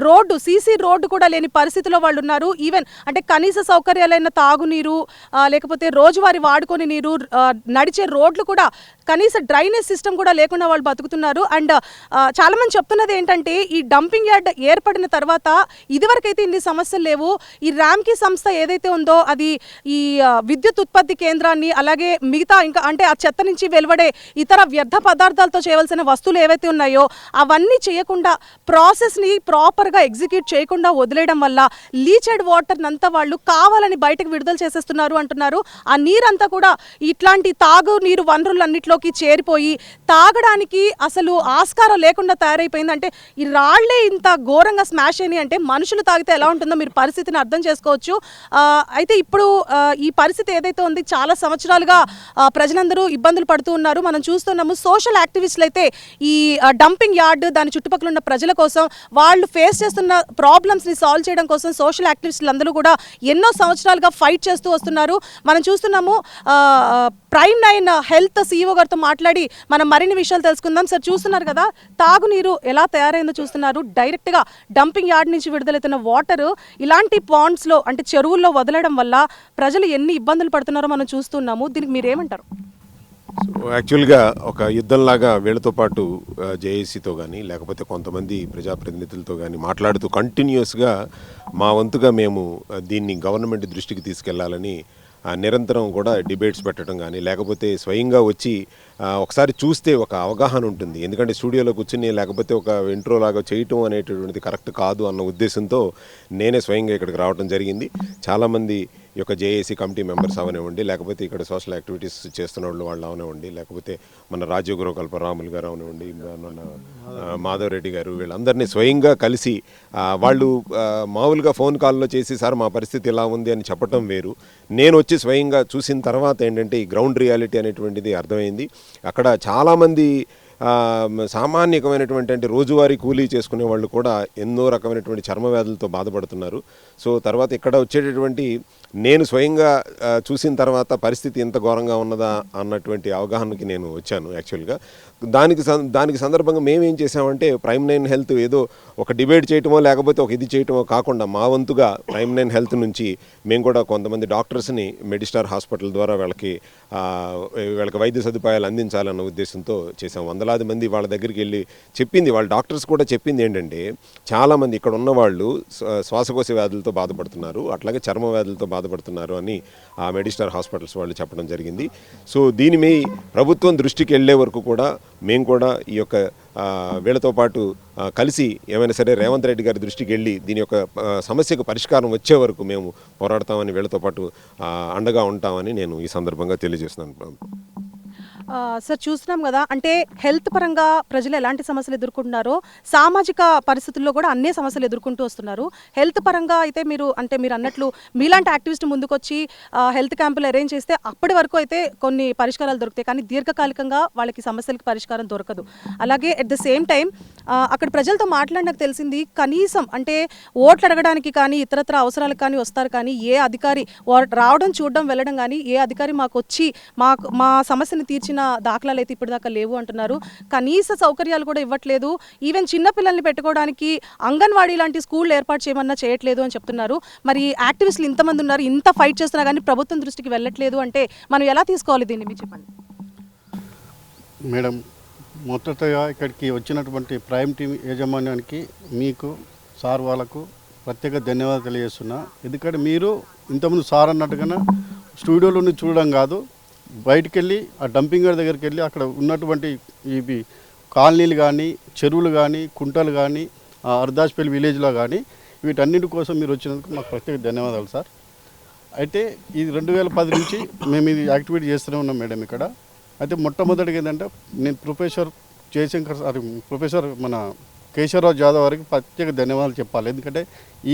A: రోడ్డు, సీసీ రోడ్డు కూడా లేని పరిస్థితిలో వాళ్ళు ఉన్నారు. ఈవెన్ అంటే కనీస సౌకర్యాలైన తాగునీరు, లేకపోతే రోజువారీ వాడుకొని నీరు, నడిచే రోడ్లు కూడా కనీస డ్రైనేజ్ సిస్టమ్ కూడా లేకుండా వాళ్ళు బతుకుతున్నారు. అండ్ చాలా మంది చెప్తున్నది ఏంటంటే ఈ డంపింగ్ యార్డ్ ఏర్పడిన తర్వాత ఇదివరకైతే ఇన్ని సమస్యలు లేవు. ఈ ర్యామ్కీ సంస్థ ఏదైతే ఉందో అది ఈ విద్యుత్ ఉత్పత్తి కేంద్రాన్ని, అలాగే మిగతా ఇంకా అంటే ఆ చెత్త నుంచి వెలువడే ఇతర వ్యర్థ పదార్థాలతో చేయవలసిన వస్తువులు ఏవైతే ఉన్నాయో అవన్నీ చేయకుండా ప్రాసెస్ని ప్రాపర్గా ఎగ్జిక్యూట్ చేయకుండా వదిలేయడం వల్ల లీచెడ్ వాటర్ అంతా వాళ్ళు కావాలని బయటకు విడుదల చేసే వేసేస్తున్నారు అంటున్నారు. ఆ నీరంతా కూడా ఇట్లాంటి తాగు నీరు వనరులన్నిటిలోకి చేరిపోయి తాగడానికి అసలు ఆస్కారం లేకుండా తయారైపోయింది. అంటే ఈ రాళ్లే ఇంత ఘోరంగా స్మాష్ అయినాయి అంటే మనుషులు తాగితే ఎలా ఉంటుందో మీరు పరిస్థితిని అర్థం చేసుకోవచ్చు. అయితే ఇప్పుడు ఈ పరిస్థితి ఏదైతే ఉంది చాలా సంవత్సరాలుగా ప్రజలందరూ ఇబ్బందులు పడుతూ ఉన్నారు. మనం చూస్తున్నాము సోషల్ యాక్టివిస్టులు అయితే ఈ డంపింగ్ యార్డ్ దాని చుట్టుపక్కల ఉన్న ప్రజల కోసం వాళ్ళు ఫేస్ చేస్తున్న ప్రాబ్లమ్స్ని సాల్వ్ చేయడం కోసం సోషల్ యాక్టివిస్టులు అందరూ కూడా ఎన్నో సంవత్సరాలుగా ఫైట్ చేస్తూ వస్తున్నారు. మనం చూస్తున్నాము Prime9 హెల్త్ CEO గారితో మాట్లాడి మనం మరిన్ని విషయాలు తెలుసుకుందాం. సార్, చూస్తున్నారు కదా తాగునీరు ఎలా తయారైందో చూస్తున్నారు. డైరెక్ట్గా డంపింగ్ యార్డ్ నుంచి విడుదలవుతున్న వాటర్ ఇలాంటి పాండ్స్లో అంటే చెరువుల్లో వదలడం వల్ల ప్రజలు ఎన్ని ఇబ్బందులు పడుతున్నారో మనం చూస్తున్నాము. దీనికి మీరేమంటారు?
H: యాక్చువల్గా ఒక యుద్ధంలాగా వీళ్ళతో పాటు జేఏసీతో కానీ లేకపోతే కొంతమంది ప్రజాప్రతినిధులతో కానీ మాట్లాడుతూ కంటిన్యూస్గా మా వంతుగా మేము దీన్ని గవర్నమెంట్ దృష్టికి తీసుకెళ్లాలని నిరంతరం కూడా డిబేట్స్ పెట్టడం కానీ లేకపోతే స్వయంగా వచ్చి ఒకసారి చూస్తే ఒక అవగాహన ఉంటుంది. ఎందుకంటే స్టూడియోలో కూర్చుని లేకపోతే ఒక ఇంట్రో లాగా చేయటం అనేటటువంటిది కరెక్ట్ కాదు అన్న ఉద్దేశంతో నేనే స్వయంగా ఇక్కడికి రావడం జరిగింది. చాలామంది ఈ యొక్క జేఏసీ కమిటీ మెంబర్స్ అవనివ్వండి, లేకపోతే ఇక్కడ సోషల్ యాక్టివిటీస్ చేస్తున్న వాళ్ళు అవనివ్వండి, లేకపోతే మన రాజీవ్ గృహకల్ప రాములు గారు అవనివ్వండి, మన మాధవ్ రెడ్డి గారు, వీళ్ళందరినీ స్వయంగా కలిసి వాళ్ళు మామూలుగా ఫోన్ కాల్లో చేసి సార్ మా పరిస్థితి ఎలా ఉంది అని చెప్పటం వేరు. నేను వచ్చి స్వయంగా చూసిన తర్వాత ఏంటంటే ఈ గ్రౌండ్ రియాలిటీ అనేటువంటిది అర్థమైంది. అక్కడ చాలామంది సామాన్యకమైనటువంటి అంటే రోజువారీ కూలీ చేసుకునే వాళ్ళు కూడా ఎన్నో రకమైనటువంటి చర్మ వ్యాధులతో బాధపడుతున్నారు. సో తర్వాత ఇక్కడ వచ్చేటటువంటి నేను స్వయంగా చూసిన తర్వాత పరిస్థితి ఎంత ఘోరంగా ఉన్నదా అన్నటువంటి అవగాహనకి నేను వచ్చాను. యాక్చువల్గా దానికి సందర్భంగా మేమేం చేసామంటే Prime9 హెల్త్ ఏదో ఒక డిబేట్ చేయటమో లేకపోతే ఒక ఇది చేయటమో కాకుండా మా వంతుగా Prime9 హెల్త్ నుంచి మేము కూడా కొంతమంది డాక్టర్స్ని మెడిస్టార్ హాస్పిటల్ ద్వారా వీళ్ళకి వైద్య సదుపాయాలు అందించాలన్న ఉద్దేశంతో చేసాం. వందలాది మంది వాళ్ళ దగ్గరికి వెళ్ళి చెప్పింది, వాళ్ళ డాక్టర్స్ కూడా చెప్పింది ఏంటంటే చాలామంది ఇక్కడ ఉన్నవాళ్ళు శ్వాసకోశ వ్యాధులతో బాధపడుతున్నారు, అట్లాగే చర్మ వ్యాధులతో బాధపడుతున్నారు అని ఆ మెడిస్టార్ హాస్పిటల్స్ వాళ్ళు చెప్పడం జరిగింది. సో దీని మీ ప్రభుత్వం దృష్టికి వెళ్ళే వరకు కూడా మేము కూడా ఈ యొక్క వీళ్ళతో పాటు కలిసి ఏమైనా సరే రేవంత్ రెడ్డి గారి దృష్టికి వెళ్ళి దీని యొక్క సమస్యకు పరిష్కారం వచ్చే వరకు మేము పోరాడతామని వీళ్ళతో పాటు అండగా ఉంటామని నేను ఈ సందర్భంగా తెలియజేస్తున్నాను.
A: సార్, చూస్తున్నాం కదా అంటే హెల్త్ పరంగా ప్రజలు ఎలాంటి సమస్యలు ఎదుర్కొంటున్నారో సామాజిక పరిస్థితుల్లో కూడా అన్ని సమస్యలు ఎదుర్కొంటూ వస్తున్నారు. హెల్త్ పరంగా అయితే మీరు అన్నట్లు మీలాంటి యాక్టివిస్ట్ ముందుకొచ్చి హెల్త్ క్యాంపులు అరేంజ్ చేస్తే అప్పటి వరకు అయితే కొన్ని పరిష్కారాలు దొరుకుతాయి, కానీ దీర్ఘకాలికంగా వాళ్ళకి సమస్యలకి పరిష్కారం దొరకదు. అలాగే అట్ ద సేమ్ టైం అక్కడ ప్రజలతో మాట్లాడినాక తెలిసింది కనీసం అంటే ఓట్లు అడగడానికి కానీ ఇతరత్ర అవసరాలకు కానీ వస్తారు, కానీ ఏ అధికారి రావడం చూడడం వెళ్ళడం కానీ ఏ అధికారి మాకు వచ్చి మా సమస్యను తీర్చిన దాఖలాలు అయితే ఇప్పటిదాకా లేవు అంటున్నారు. కనీస సౌకర్యాలు కూడా ఇవ్వట్లేదు. ఈవెన్ చిన్న పిల్లల్ని పెట్టుకోవడానికి అంగన్వాడీ లాంటి స్కూల్ ఏర్పాటు చేయమన్నా చేయట్లేదు అని చెప్తున్నారు. మరి యాక్టివిస్టులు ఇంతమంది ఉన్నారు, ఇంత ఫైట్ చేస్తున్నా కానీ ప్రభుత్వం దృష్టికి వెళ్ళట్లేదు అంటే మనం ఎలా తీసుకోవాలి దీన్ని, మీరు చెప్పండి.
I: మేడం, మొదటగా ఇక్కడికి వచ్చినటువంటి ప్రైమ్ టీవీ యాజమాన్యానికి మీకు సార్ వాళ్ళకు ప్రత్యేక ధన్యవాదాలు తెలియజేస్తున్నా. ఎందుకంటే మీరు ఇంతకుముందు సార్ అన్నట్టుగా స్టూడియోలో చూడడం కాదు, బయటికి వెళ్ళి ఆ డంపింగ్ యార్డ్ దగ్గరికి వెళ్ళి అక్కడ ఉన్నటువంటి ఇవి కాలనీలు కానీ చెరువులు కానీ కుంటలు కానీ అర్దాజ్పల్లి విలేజ్లో కానీ వీటన్నిటి కోసం మీరు వచ్చినందుకు మాకు ప్రత్యేక ధన్యవాదాలు సార్. అయితే ఇది 2010 నుంచి మేము ఇది యాక్టివిటీ చేస్తూనే ఉన్నాం మేడం ఇక్కడ. అయితే మొట్టమొదటిగా ఏంటంటే నేను ప్రొఫెసర్ జయశంకర్ సార్, ప్రొఫెసర్ మన కేశవరావు జాదవ్ గారికి ప్రత్యేక ధన్యవాదాలు చెప్పాలి. ఎందుకంటే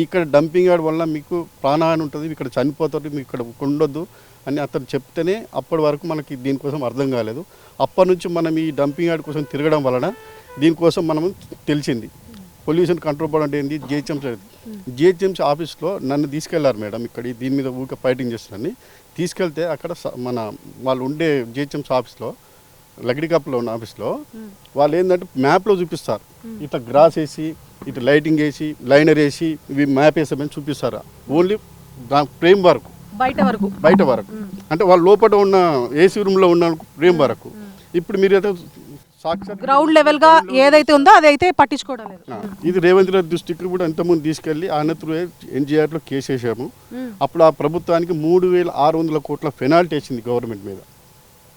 I: ఇక్కడ డంపింగ్ యార్డ్ వల్ల మీకు ప్రాణహాని ఉంటుంది, ఇక్కడ చనిపోతుంది, మీకు ఇక్కడ ఉండొద్దు అని అతను చెప్తేనే అప్పటి వరకు మనకి దీనికోసం అర్థం కాలేదు. అప్పటి నుంచి మనం ఈ డంపింగ్ యార్డ్ కోసం తిరగడం వలన దీనికోసం మనం తెలిసింది. పొల్యూషన్ కంట్రోల్ బోర్డ్ అంటే ఏంది, జిహెచ్ఎంసీ ఆఫీస్లో నన్ను తీసుకెళ్లారు మేడం. ఇక్కడ దీని మీద ఊరికే ఫైటింగ్ చేస్తున్నారని తీసుకెళ్తే అక్కడ మన వాళ్ళు ఉండే జిహెచ్ఎంసీ ఆఫీస్లో లగ్డికప్లో ఉన్న ఆఫీస్లో వాళ్ళు ఏంటంటే మ్యాప్లో చూపిస్తారు, ఇట్లా గ్రాస్ వేసి ఇట్లా లైటింగ్ వేసి లైనర్ వేసి ఇవి మ్యాప్ వేసామని చూపిస్తారు. ఓన్లీ ఫ్రేమ్ వరకు బయట వరకు అంటే వాళ్ళ లోపల ఉన్న ఏసీ రూమ్లో ఉన్న ఫ్రేమ్ వరకు. ఇప్పుడు మీరు అయితే సాక్షాత్
A: గ్రౌండ్ లెవెల్ గా ఏదైతే ఉందో అదైతే పట్టించుకోవడం లేదు.
I: ఇది రేవంత్ రెడ్డి దృష్టికి కూడా ఇంతకుముందు తీసుకెళ్లి ఆయన త్రూ ఎన్జిఆర్లో కేసు వేసాము. అప్పుడు ఆ ప్రభుత్వానికి 3600 కోట్ల పెనాల్టీ వేసింది గవర్నమెంట్ మీద.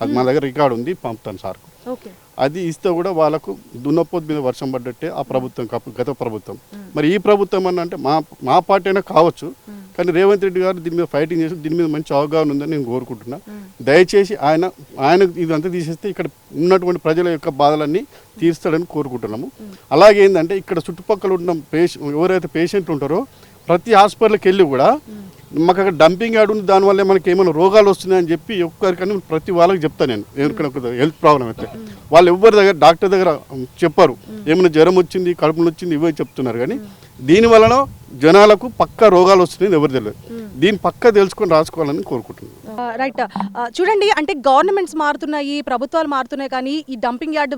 I: అది మా దగ్గర రికార్డు ఉంది, పంపుతాను సార్కు. అది ఇస్తే కూడా వాళ్ళకు దున్నపోతు మీద వర్షం పడ్డట్టే ఆ ప్రభుత్వం, గత ప్రభుత్వం. మరి ఈ ప్రభుత్వం అని అంటే మా పార్టీ అయినా కావచ్చు, కానీ రేవంత్ రెడ్డి గారు దీని మీద ఫైటింగ్ చేసి దీని మీద మంచి అవగాహన ఉందని నేను కోరుకుంటున్నా. దయచేసి ఆయన ఇదంతా తీసేస్తే ఇక్కడ ఉన్నటువంటి ప్రజల యొక్క బాధలన్నీ తీరుస్తాడని కోరుకుంటున్నాము. అలాగే ఏంటంటే ఇక్కడ చుట్టుపక్కల ఉన్న ఎవరైతే పేషెంట్లు ఉంటారో ప్రతి హాస్పిటల్కి వెళ్ళి కూడా మాకు అక్కడ డంపింగ్ యార్డ్ ఉంది, దానివల్ల మనకి ఏమైనా రోగాలు వస్తున్నాయని చెప్పి ఒక్కరికన్నా ప్రతి వాళ్ళకి చెప్తాను నేను. ఎవరికైనా హెల్త్ ప్రాబ్లం అయితే వాళ్ళు ఎవరి దగ్గర డాక్టర్ దగ్గర చెప్పారు, ఏమైనా జ్వరం వచ్చింది, కడుపులు వచ్చింది, ఇవే చెప్తున్నారు. కానీ దీని వలన జనాలకు పక్కా రోగాలు వస్తున్నాయి ఎవరు తెలియదు. దీన్ని పక్కా తెలుసుకొని రాసుకోవాలని కోరుకుంటున్నాను.
A: రైట్. చూడండి, అంటే గవర్నమెంట్స్ మారుతున్నాయి, ప్రభుత్వాలు మారుతున్నాయి, కానీ ఈ డంపింగ్ యార్డ్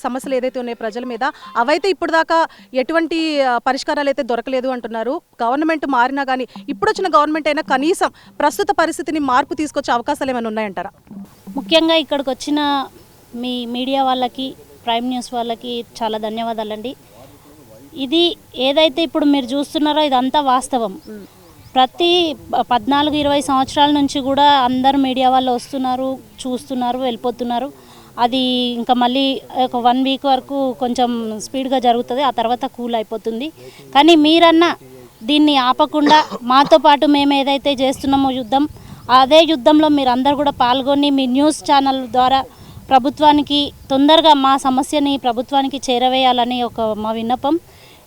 A: సమస్యలు ఏదైతే ఉన్నాయో ప్రజల మీద అవైతే ఇప్పుడు దాకా ఎటువంటి పరిష్కారాలు అయితే దొరకలేదు అంటున్నారు. గవర్నమెంట్ మారినా కానీ ఇప్పుడు వచ్చిన గవర్నమెంట్ అయినా కనీసం ప్రస్తుత పరిస్థితిని మార్పు తీసుకొచ్చే అవకాశాలు ఏమైనా ఉన్నాయంటారా?
J: ముఖ్యంగా ఇక్కడికి వచ్చిన మీ మీడియా వాళ్ళకి, ప్రైమ్ న్యూస్ వాళ్ళకి చాలా ధన్యవాదాలండి. ఇది ఏదైతే ఇప్పుడు మీరు చూస్తున్నారో ఇదంతా వాస్తవం. ప్రతి 14-20 సంవత్సరాల నుంచి కూడా అందరు మీడియా వాళ్ళు వస్తున్నారు, చూస్తున్నారు, వెళ్ళిపోతున్నారు. అది ఇంకా మళ్ళీ ఒక 1 వీక్ వరకు కొంచెం స్పీడ్గా జరుగుతుంది, ఆ తర్వాత కూల్ అయిపోతుంది. కానీ మీరన్నా దీన్ని ఆపకుండా మాతో పాటు మేము ఏదైతే చేస్తున్నామో యుద్ధం, అదే యుద్ధంలో మీరందరూ కూడా పాల్గొని మీ న్యూస్ ఛానల్ ద్వారా ప్రభుత్వానికి తొందరగా మా సమస్యని ప్రభుత్వానికి చేరవేయాలని మా విన్నపం.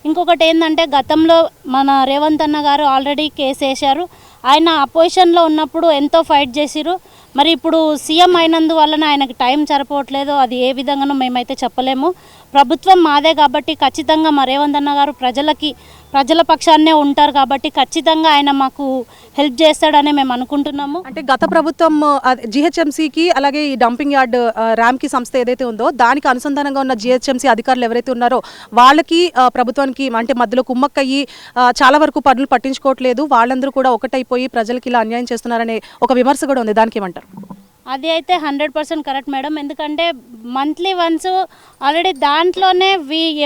J: ఇంకొకటి ఏంటంటే, గతంలో మన రేవంత్ అన్న గారు ఆల్రెడీ కేసు వేశారు. ఆయన అపోజిషన్లో ఉన్నప్పుడు ఎంతో ఫైట్ చేసిరు. మరి ఇప్పుడు సీఎం అయినందువలన ఆయనకి టైం సరిపోవట్లేదు. అది ఏ విధంగానో మేమైతే చెప్పలేము. ప్రభుత్వం మాదే కాబట్టి ఖచ్చితంగా మా రేవంత్ అన్న గారు ప్రజల పక్షాన్నే ఉంటారు కాబట్టి ఖచ్చితంగా ఆయన మాకు హెల్ప్ చేస్తాడని మేము అనుకుంటున్నాము.
A: అంటే గత ప్రభుత్వం జిహెచ్ఎంసీకి అలాగే ఈ డంపింగ్ యార్డ్ ర్యామ్కి సంస్థ ఏదైతే ఉందో దానికి అనుసంధానంగా ఉన్న జిహెచ్ఎంసీ అధికారులు ఎవరైతే ఉన్నారో వాళ్ళకి ప్రభుత్వానికి అంటే మధ్యలో కుమ్మక్కయ్యి చాలా వరకు పనులు పట్టించుకోవట్లేదు, వాళ్ళందరూ కూడా ఒకటైపోయి ప్రజలకి ఇలా అన్యాయం చేస్తున్నారనే ఒక విమర్శ కూడా ఉంది. దానికి ఏమంటారు?
J: అది అయితే 100% కరెక్ట్ మేడం. ఎందుకంటే మంత్లీ వన్స్ ఆల్రెడీ దాంట్లోనే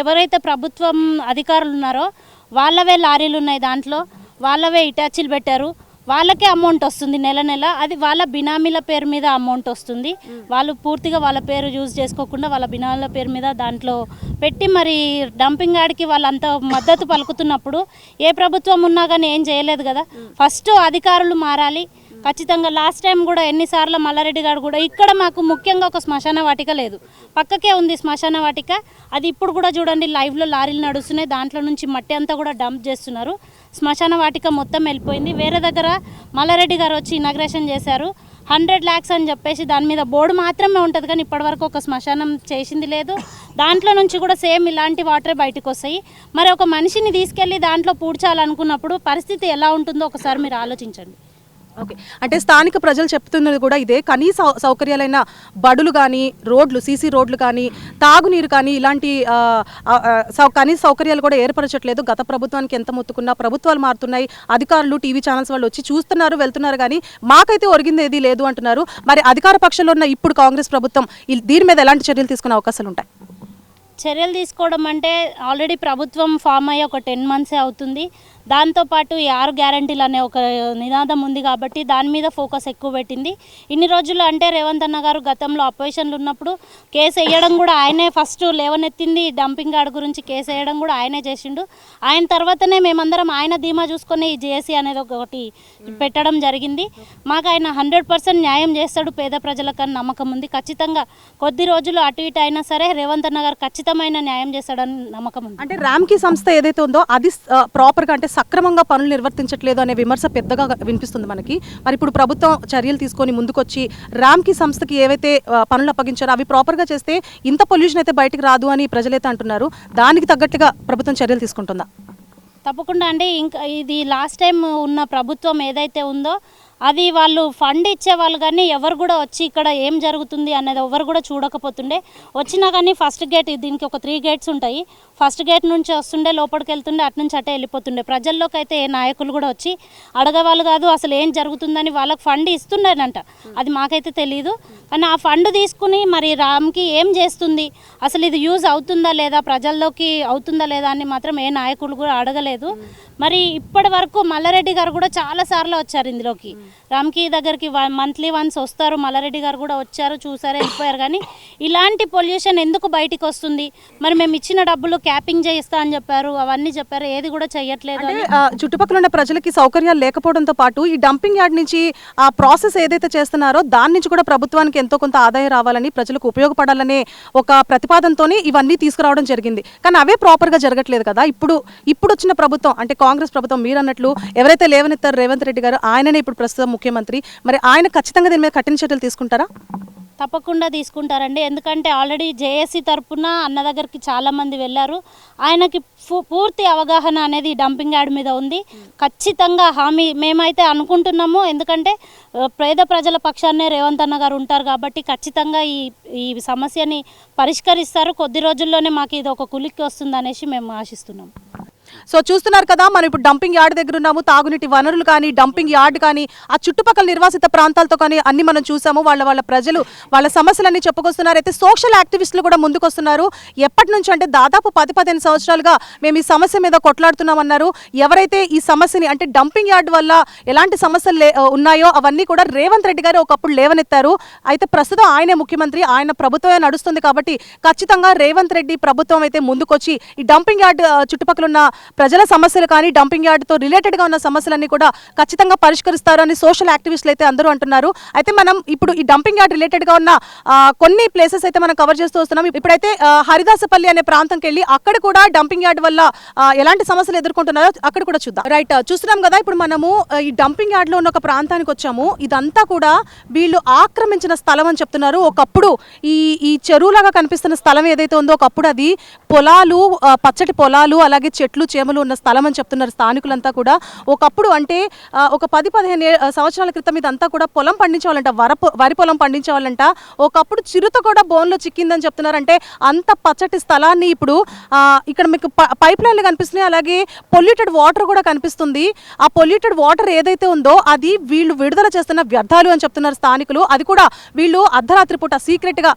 J: ఎవరైతే ప్రభుత్వం అధికారులు ఉన్నారో వాళ్ళవే లారీలు ఉన్నాయి, దాంట్లో వాళ్ళవే ఇటాచీలు పెట్టారు, వాళ్ళకే అమౌంట్ వస్తుంది నెల. అది వాళ్ళ బినామీల పేరు మీద అమౌంట్ వస్తుంది. వాళ్ళు పూర్తిగా వాళ్ళ పేరు యూజ్ చేసుకోకుండా వాళ్ళ బినామీల పేరు మీద దాంట్లో పెట్టి మరి డంపింగ్ యార్డ్కి వాళ్ళంత మద్దతు పలుకుతున్నప్పుడు ఏ ప్రభుత్వం ఉన్నా కానీ ఏం చేయలేదు కదా. ఫస్ట్ అధికారులు మారాలి ఖచ్చితంగా. లాస్ట్ టైం కూడా ఎన్నిసార్లు మల్లారెడ్డి గారు కూడా ఇక్కడ మాకు ముఖ్యంగా ఒక శ్మశాన వాటిక లేదు, పక్కకే ఉంది శ్మశాన వాటిక. అది ఇప్పుడు కూడా చూడండి లైవ్లో లారీలు నడుస్తున్నాయి, దాంట్లో నుంచి మట్టి అంతా కూడా డంప్ చేస్తున్నారు. శ్మశాన వాటిక మొత్తం వెళ్ళిపోయింది. వేరే దగ్గర మల్లారెడ్డి గారు వచ్చి ఇనాగ్రేషన్ చేశారు, 100 lakhs అని చెప్పేసి దాని మీద బోర్డు మాత్రమే ఉంటుంది, కానీ ఇప్పటివరకు ఒక శ్మశానం చేసింది లేదు. దాంట్లో నుంచి కూడా సేమ్ ఇలాంటి వాటరే బయటకు వస్తాయి. మరి ఒక మనిషిని తీసుకెళ్ళి దాంట్లో పూడ్చాలనుకున్నప్పుడు పరిస్థితి ఎలా ఉంటుందో ఒకసారి మీరు ఆలోచించండి.
A: ఓకే, అంటే స్థానిక ప్రజలు చెప్తున్నది కూడా ఇదే. కనీస సౌకర్యాలైన బడులు కానీ, రోడ్లు, సీసీ రోడ్లు కానీ, తాగునీరు కానీ ఇలాంటి కనీస సౌకర్యాలు కూడా ఏర్పరచట్లేదు. గత ప్రభుత్వానికి ఎంత మొత్తుకున్నా ప్రభుత్వాలు మారుతున్నాయి, అధికారులు టీవీ ఛానల్స్ వాళ్ళు వచ్చి చూస్తున్నారు, వెళ్తున్నారు, కానీ మాకైతే ఒరిగింది ఏది లేదు అంటున్నారు. మరి అధికార పక్షంలో ఉన్న ఇప్పుడు కాంగ్రెస్ ప్రభుత్వం దీని మీద ఎలాంటి చర్యలు తీసుకునే అవకాశాలు ఉంటాయి?
J: చర్యలు తీసుకోవడం అంటే ఆల్రెడీ ప్రభుత్వం ఫామ్ అయ్యి ఒక 10 months అవుతుంది. దాంతోపాటు ఈ 6 గ్యారంటీలు అనే ఒక నినాదం ఉంది కాబట్టి దాని మీద ఫోకస్ ఎక్కువ పెట్టింది. ఇన్ని రోజులు అంటే రేవంత్ అన్న గారు గతంలో అపోజిషన్లు ఉన్నప్పుడు కేసు వేయడం కూడా ఆయనే ఫస్ట్ లేవనెత్తింది. డంపింగ్ యార్డ్ గురించి కేసు వేయడం కూడా ఆయనే చేసిండు. ఆయన తర్వాతనే మేమందరం ఆయన ధీమా చూసుకొని ఈ జేఏసీ అనేది ఒకటి పెట్టడం జరిగింది. మాకు ఆయన 100% న్యాయం చేస్తాడు, పేద ప్రజలకన్నా నమ్మకం ఉంది. ఖచ్చితంగా కొద్ది రోజులు అటు ఇటు అయినా సరే రేవంత్ అన్న గారు ఖచ్చితమైన న్యాయం చేస్తాడని నమ్మకం ఉంది.
A: అంటే ర్యామ్కి సంస్థ ఏదైతే ఉందో అది ప్రాపర్గా అంటే సక్రమంగా పనులు నిర్వర్తించట్లేదు అనే విమర్శ పెద్దగా వినిపిస్తుంది మనకి. మరి ఇప్పుడు ప్రభుత్వం చర్యలు తీసుకొని ముందుకొచ్చి ర్యామ్కి సంస్థకి ఏవైతే పనులు అప్పగించారో అవి ప్రాపర్గా చేస్తే ఇంత పొల్యూషన్ అయితే బయటికి రాదు అని ప్రజలైతే అంటున్నారు. దానికి తగ్గట్టుగా ప్రభుత్వం చర్యలు తీసుకుంటుందా?
J: తప్పకుండా అండి. ఇంకా ఇది లాస్ట్ టైం ఉన్న ప్రభుత్వం ఏదైతే ఉందో అది వాళ్ళు ఫండ్ ఇచ్చేవాళ్ళు, కానీ ఎవరు కూడా వచ్చి ఇక్కడ ఏం జరుగుతుంది అనేది ఎవరు కూడా చూడకపోతుండే. వచ్చినా కానీ ఫస్ట్ గేట్, దీనికి ఒక 3 gates ఉంటాయి, ఫస్ట్ గేట్ నుంచి వస్తుండే, లోపలికి వెళ్తుండే, అటు నుంచి అటే వెళ్ళిపోతుండే. ప్రజల్లోకి అయితే ఏ నాయకులు కూడా వచ్చి అడగవాళ్ళు కాదు, అసలు ఏం జరుగుతుందని. వాళ్ళకి ఫండ్ ఇస్తుండేనంట, అది మాకైతే తెలియదు. కానీ ఆ ఫండ్ తీసుకుని మరి రామ్కి ఏం చేస్తుంది, అసలు ఇది యూజ్ అవుతుందా లేదా, ప్రజల్లోకి అవుతుందా లేదా అని మాత్రం ఏ నాయకులు కూడా అడగలేదు. మరి ఇప్పటి వరకు మల్లారెడ్డి గారు కూడా చాలాసార్లు వచ్చారు ఇందులోకి. రామ్కి దగ్గరికి మంత్లీ వన్స్ వస్తారు, మల్లారెడ్డి గారు కూడా వచ్చారు, చూసారు, వెళ్ళిపోయారు. కానీ ఇలాంటి పొల్యూషన్ ఎందుకు బయటికి వస్తుంది? మరి మేము ఇచ్చిన డబ్బులు క్యాపింగ్ చేయిస్తా అని చెప్పారు, అవన్నీ చెప్పారు, ఏది కూడా చెయ్యట్లేదు అని.
A: చుట్టుపక్కల ఉన్న ప్రజలకి సౌకర్యాలు లేకపోవడంతో పాటు ఈ డంపింగ్ యార్డ్ నుంచి ఆ ప్రాసెస్ ఏదైతే చేస్తున్నారో దాని నుంచి కూడా ప్రభుత్వానికి ఎంతో కొంత ఆదాయం రావాలని, ప్రజలకు ఉపయోగపడాలనే ఒక ప్రతిపాదనతోనే ఇవన్నీ తీసుకురావడం జరిగింది. కానీ అవే ప్రాపర్గా జరగట్లేదు కదా. ఇప్పుడు వచ్చిన ప్రభుత్వం అంటే కాంగ్రెస్ ప్రభుత్వం, మీరు అన్నట్లు ఎవరైతే లేవనెత్తారు రేవంత్ రెడ్డి గారు, ఆయననే ఇప్పుడు ప్రస్తుతం ముఖ్యమంత్రి. మరి ఆయన ఖచ్చితంగా దీని మీద కఠిన చర్యలు తీసుకుంటారా?
J: తప్పకుండా తీసుకుంటారండి. ఎందుకంటే ఆల్రెడీ జేఏసీ తరపున అన్న దగ్గరికి చాలామంది వెళ్ళారు. ఆయనకి పూర్తి అవగాహన అనేది డంపింగ్ యార్డ్ మీద ఉంది. ఖచ్చితంగా హామీ మేమైతే అనుకుంటున్నాము. ఎందుకంటే పేద ప్రజల పక్షాన్నే రేవంత్ అన్న గారు ఉంటారు కాబట్టి ఖచ్చితంగా ఈ సమస్యని పరిష్కరిస్తారు. కొద్ది రోజుల్లోనే మాకు ఇది ఒక కులిక్కి వస్తుంది అనేసి మేము ఆశిస్తున్నాం.
A: సో చూస్తున్నారు కదా, మనం ఇప్పుడు డంపింగ్ యార్డ్ దగ్గర ఉన్నాము. తాగునీటి వనరులు కానీ, డంపింగ్ యార్డ్ కానీ, ఆ చుట్టుపక్కల నిర్వాసిత ప్రాంతాలతో కానీ అన్ని మనం చూసాము. వాళ్ళ ప్రజలు వాళ్ళ సమస్యలన్నీ చెప్పుకొస్తున్నారు. అయితే సోషల్ యాక్టివిస్టులు కూడా ముందుకొస్తున్నారు. ఎప్పటి నుంచి అంటే దాదాపు 10-15 సంవత్సరాలుగా మేము ఈ సమస్య మీద కొట్లాడుతున్నామన్నారు. ఎవరైతే ఈ సమస్యని అంటే డంపింగ్ యార్డ్ వల్ల ఎలాంటి సమస్యలు ఉన్నాయో అవన్నీ కూడా రేవంత్ రెడ్డి గారు ఒకప్పుడు లేవనెత్తారు. అయితే ప్రస్తుతం ఆయనే ముఖ్యమంత్రి, ఆయన ప్రభుత్వమే నడుస్తుంది కాబట్టి ఖచ్చితంగా రేవంత్ రెడ్డి ప్రభుత్వం అయితే ముందుకొచ్చి ఈ డంపింగ్ యార్డ్ చుట్టుపక్కల ఉన్న ప్రజల సమస్యలు కానీ, డంపింగ్ యార్డ్తో రిలేటెడ్గా ఉన్న సమస్యలన్నీ కూడా ఖచ్చితంగా పరిష్కరిస్తారు అని సోషల్ యాక్టివిస్టులు అయితే అందరూ అంటున్నారు. అయితే మనం ఇప్పుడు ఈ డంపింగ్ యార్డ్ రిలేటెడ్గా ఉన్న కొన్ని ప్లేసెస్ అయితే మనం కవర్ చేస్తూ వస్తున్నాం. ఇప్పుడైతే హరిదాసపల్లి అనే ప్రాంతంకి వెళ్ళి అక్కడ కూడా డంపింగ్ యార్డ్ వల్ల ఎలాంటి సమస్యలు ఎదుర్కొంటున్నారో అక్కడ కూడా చూద్దాం. రైట్, చూస్తున్నాం కదా, ఇప్పుడు మనము ఈ డంపింగ్ యార్డ్లో ఉన్న ఒక ప్రాంతానికి వచ్చాము. ఇదంతా కూడా వీళ్ళు ఆక్రమించిన స్థలం అని చెప్తున్నారు. ఒకప్పుడు ఈ చెరువులాగా కనిపిస్తున్న స్థలం ఏదైతే ఉందో ఒకప్పుడు అది పొలాలు, పచ్చటి పొలాలు, అలాగే చెట్లు చేమలు ఉన్న స్థలం అని చెప్తున్నారు స్థానికులంతా కూడా. ఒకప్పుడు అంటే ఒక 10-15 సంవత్సరాల క్రితం ఇదంతా కూడా పొలం పండించేవాళ్ళంట, వరి పొలం పండించేవాళ్ళంట. ఒకప్పుడు చిరుత కూడా బోన్లో చిక్కిందని చెప్తున్నారు. అంటే అంత పచ్చటి స్థలాన్ని ఇప్పుడు ఇక్కడ మీకు పైప్ లైన్లు కనిపిస్తున్నాయి, అలాగే పొల్యూటెడ్ వాటర్ కూడా కనిపిస్తుంది. ఆ పొల్యూటెడ్ వాటర్ ఏదైతే ఉందో అది వీళ్ళు విడుదల చేస్తున్న వ్యర్థాలు అని చెప్తున్నారు స్థానికులు. అది కూడా వీళ్ళు అర్ధరాత్రి పూట సీక్రెట్గా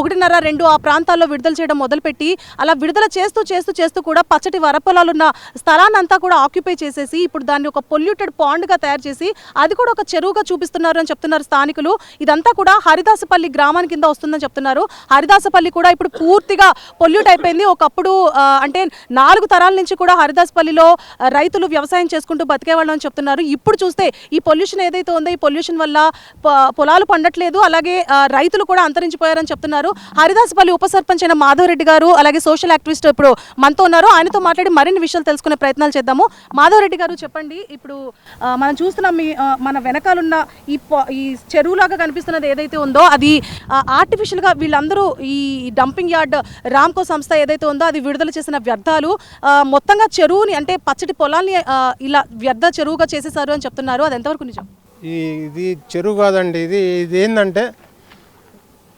A: 1:30-2 ఆ ప్రాంతాల్లో విడుదల చేయడం మొదలుపెట్టి అలా విడుదల చేస్తూ కూడా పచ్చటి వరపొలాలు ఉన్న స్థలాన్ని అంతా కూడా ఆక్యుపై చేసేసి ఇప్పుడు దాన్ని ఒక పొల్యూటెడ్ పాండ్గా తయారు చేసి అది కూడా ఒక చెరువుగా చూపిస్తున్నారు అని చెప్తున్నారు స్థానికులు. ఇదంతా కూడా హరిదాసపల్లి గ్రామాని కింద వస్తుందని చెప్తున్నారు. హరిదాసపల్లి కూడా ఇప్పుడు పూర్తిగా పొల్యూట్ అయిపోయింది. ఒకప్పుడు అంటే 4 తరాల నుంచి కూడా హరిదాసపల్లిలో రైతులు వ్యవసాయం చేసుకుంటూ బతికేవాళ్ళని అని చెప్తున్నారు. ఇప్పుడు చూస్తే ఈ పొల్యూషన్ ఏదైతే ఉందో ఈ పొల్యూషన్ వల్ల పొలాలు పండట్లేదు, అలాగే రైతులు కూడా అంతరించిపోయారని చెప్తున్నారు. హరిదాసపల్లి ఉప సర్పంచ్ అయిన మాధవరెడ్డి గారు అలాగే సోషల్ యాక్టివిస్ట్ ఇప్పుడు మనతో ఉన్నారు. ఆయనతో మాట్లాడి మరిన్ని విషయాలు తెలుసుకునే ప్రయత్నాలు చేద్దాము. మాధవరెడ్డి గారు చెప్పండి, ఇప్పుడు మనం చూస్తున్నాం మన వెనకాలన్న ఈ చెరువులాగా కనిపిస్తున్నది ఏదైతే ఉందో అది ఆర్టిఫిషియల్గా వీళ్ళందరూ ఈ డంపింగ్ యార్డ్ రామ్కో సంస్థ ఏదైతే ఉందో అది విడుదల చేసిన వ్యర్థాలు మొత్తంగా చెరువుని అంటే పచ్చటి పొలాల్ని ఇలా వ్యర్థ చెరువుగా చేసేసారు అని చెప్తున్నారు. అది ఎంతవరకు నిజం?
K: ఇది చెరువు కాదండి, ఇది ఏంటంటే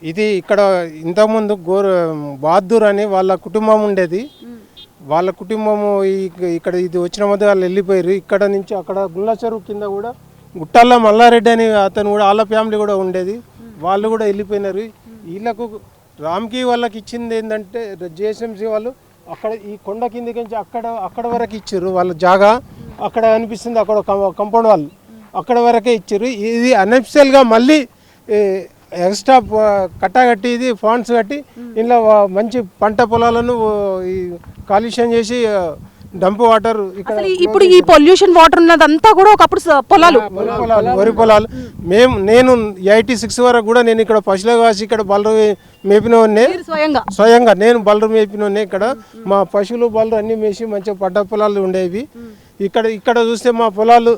K: ఇది ఇక్కడ ఇంతకుముందు బహదూర్ అని వాళ్ళ కుటుంబం ఉండేది. వాళ్ళ కుటుంబము ఇక్కడ ఇది వచ్చిన మధ్య వాళ్ళు వెళ్ళిపోయారు. ఇక్కడ నుంచి అక్కడ గుళ్ళ చెరువు కింద కూడా గుట్టల్ల మల్లారెడ్డి అని అతను కూడా వాళ్ళ ఫ్యామిలీ కూడా ఉండేది, వాళ్ళు కూడా వెళ్ళిపోయినారు. వీళ్ళకు రామ్కి వాళ్ళకి ఇచ్చింది ఏంటంటే జిహెచ్ఎంసీ వాళ్ళు అక్కడ ఈ కొండ కిందకి నుంచి అక్కడ వరకు ఇచ్చారు. వాళ్ళ జాగా అక్కడ అనిపిస్తుంది, అక్కడ కంపౌండ్ వాళ్ళు అక్కడ వరకే ఇచ్చారు. ఇది అన్అఫిషియల్గా మళ్ళీ ఎక్స్ట్రా కట్టగట్టి ఇది ఫండ్స్ కట్టి ఇంట్లో మంచి పంట పొలాలను ఈ కాలుష్యం చేసి డంప్ వాటర్ ఇక్కడ
A: ఇప్పుడు ఈ పొల్యూషన్ వాటర్ ఉన్నదంతా కూడా ఒకప్పుడు
K: వరి పొలాలు. నేను 86 వరకు కూడా నేను ఇక్కడ పశువులు కాసి ఇక్కడ బలరు మేపినవన్నీ స్వయంగా నేను బలరు మేపినవన్నీ. ఇక్కడ మా పశువులు బలరు అన్నీ మేసి మంచిగా పంట పొలాలు ఉండేవి. ఇక్కడ చూస్తే మా పొలాలు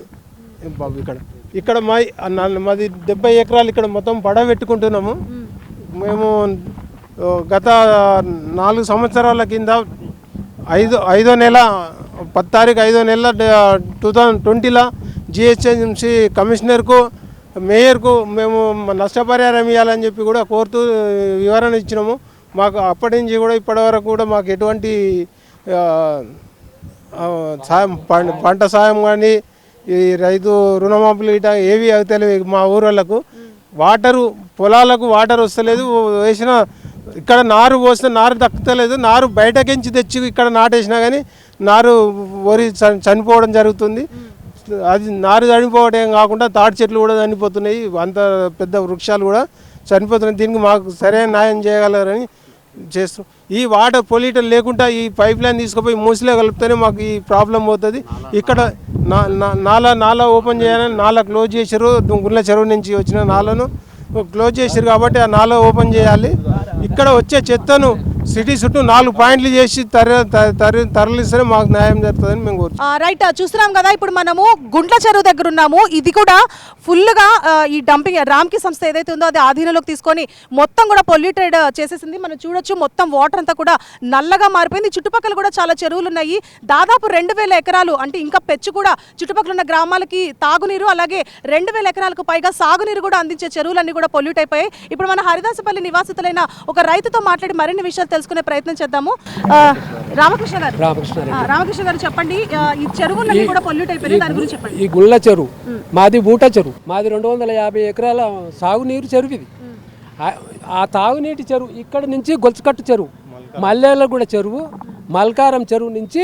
K: ఇక్కడ మాది 70 ఎకరాలు ఇక్కడ మొత్తం పడబెట్టుకుంటున్నాము. మేము గత 4 సంవత్సరాల కింద 5వ నెల 10 తారీఖు 5వ నెల 2020లో జిహెచ్ఎంసీ కమిషనర్కు మేయర్కు మేము నష్టపరిహారం ఇవ్వాలని చెప్పి కూడా కోరుతూ వివరణ ఇచ్చినాము. మాకు అప్పటి నుంచి కూడా ఇప్పటి వరకు కూడా మాకు ఎటువంటి సాయం పంట సాయం కానీ ఈ రైతు రుణమాఫీలు ఇట ఏవి అవుతలేవు. మా ఊరోళ్ళకు పొలాలకు వాటర్ వస్తలేదు. వేసిన ఇక్కడ నారు పోస్తే నారు దక్కుతలేదు. నారు బయటకించి తెచ్చి ఇక్కడ నాటేసినా కానీ నారు వరి చనిపోవడం జరుగుతుంది. అది నారు చనిపోవడం కాకుండా తాటి చెట్లు కూడా చనిపోతున్నాయి, అంత పెద్ద వృక్షాలు కూడా చనిపోతున్నాయి. దీనికి మాకు సరైన న్యాయం చేయగలరని చేస్తాం. ఈ వాటర్ పొల్యూటర్ లేకుండా ఈ పైప్ లైన్ తీసుకుపోయి మూసిలో కలిపితేనే మాకు ఈ ప్రాబ్లం అవుతుంది. ఇక్కడ నాలా ఓపెన్ చేయాలని నాలా క్లోజ్ చేశారు. గుళ్ళ చెరువు నుంచి వచ్చిన నాలను క్లోజ్ చేశారు కాబట్టి ఆ నాలా ఓపెన్ చేయాలి. ఇక్కడ వచ్చే చెత్తను సిటీ చుట్టూ 4 పాయింట్లు చేసి తరలిస్తేనే మాకు న్యాయం జరుగుతుందని మేము కోరుతున్నాం.
A: రైట్, చూస్తున్నాం కదా ఇప్పుడు మనము గుంట్ల చెరువు దగ్గర ఉన్నాము. ఇది కూడా ఫుల్గా ఈ డంపింగ్ రామ్కి సంస్థ ఏదైతే ఉందో అది ఆధీనంలోకి తీసుకొని మొత్తం కూడా పొల్యూటెడ్ చేసేసింది. మనం చూడొచ్చు మొత్తం వాటర్ అంతా కూడా నల్లగా మారిపోయింది. చుట్టుపక్కల కూడా చాలా చెరువులు ఉన్నాయి. దాదాపు 2000 ఎకరాలు అంటే ఇంకా పెచ్చు కూడా చుట్టుపక్కల ఉన్న గ్రామాలకి తాగునీరు, అలాగే 2000 ఎకరాలకు పైగా సాగునీరు కూడా అందించే చెరువులన్నీ కూడా పొల్యూట్ అయిపోయాయి. ఇప్పుడు మన హరిదాసపల్లి నివాసితులైన ఒక రైతుతో మాట్లాడి మరిన్ని విషయాలు తెలుసుకునే ప్రయత్నం చేద్దాము. రామకృష్ణ గారు చెప్పండి, ఈ చెరువులన్నీ కూడా పొల్యూట్ అయిపోయినాయి, దాని గురించి చెప్పండి.
L: ఈ గుళ్ళ చెరువు మాది బూట చెరువు, మాది 250 ఎకరాల సాగునీరు చెరువు ఇది. ఆ తాగునీటి చెరువు ఇక్కడ నుంచి గొలుచుకట్టు చెరువు, మల్లేళ్ళగూడ చెరువు, మల్కారం చెరువు నుంచి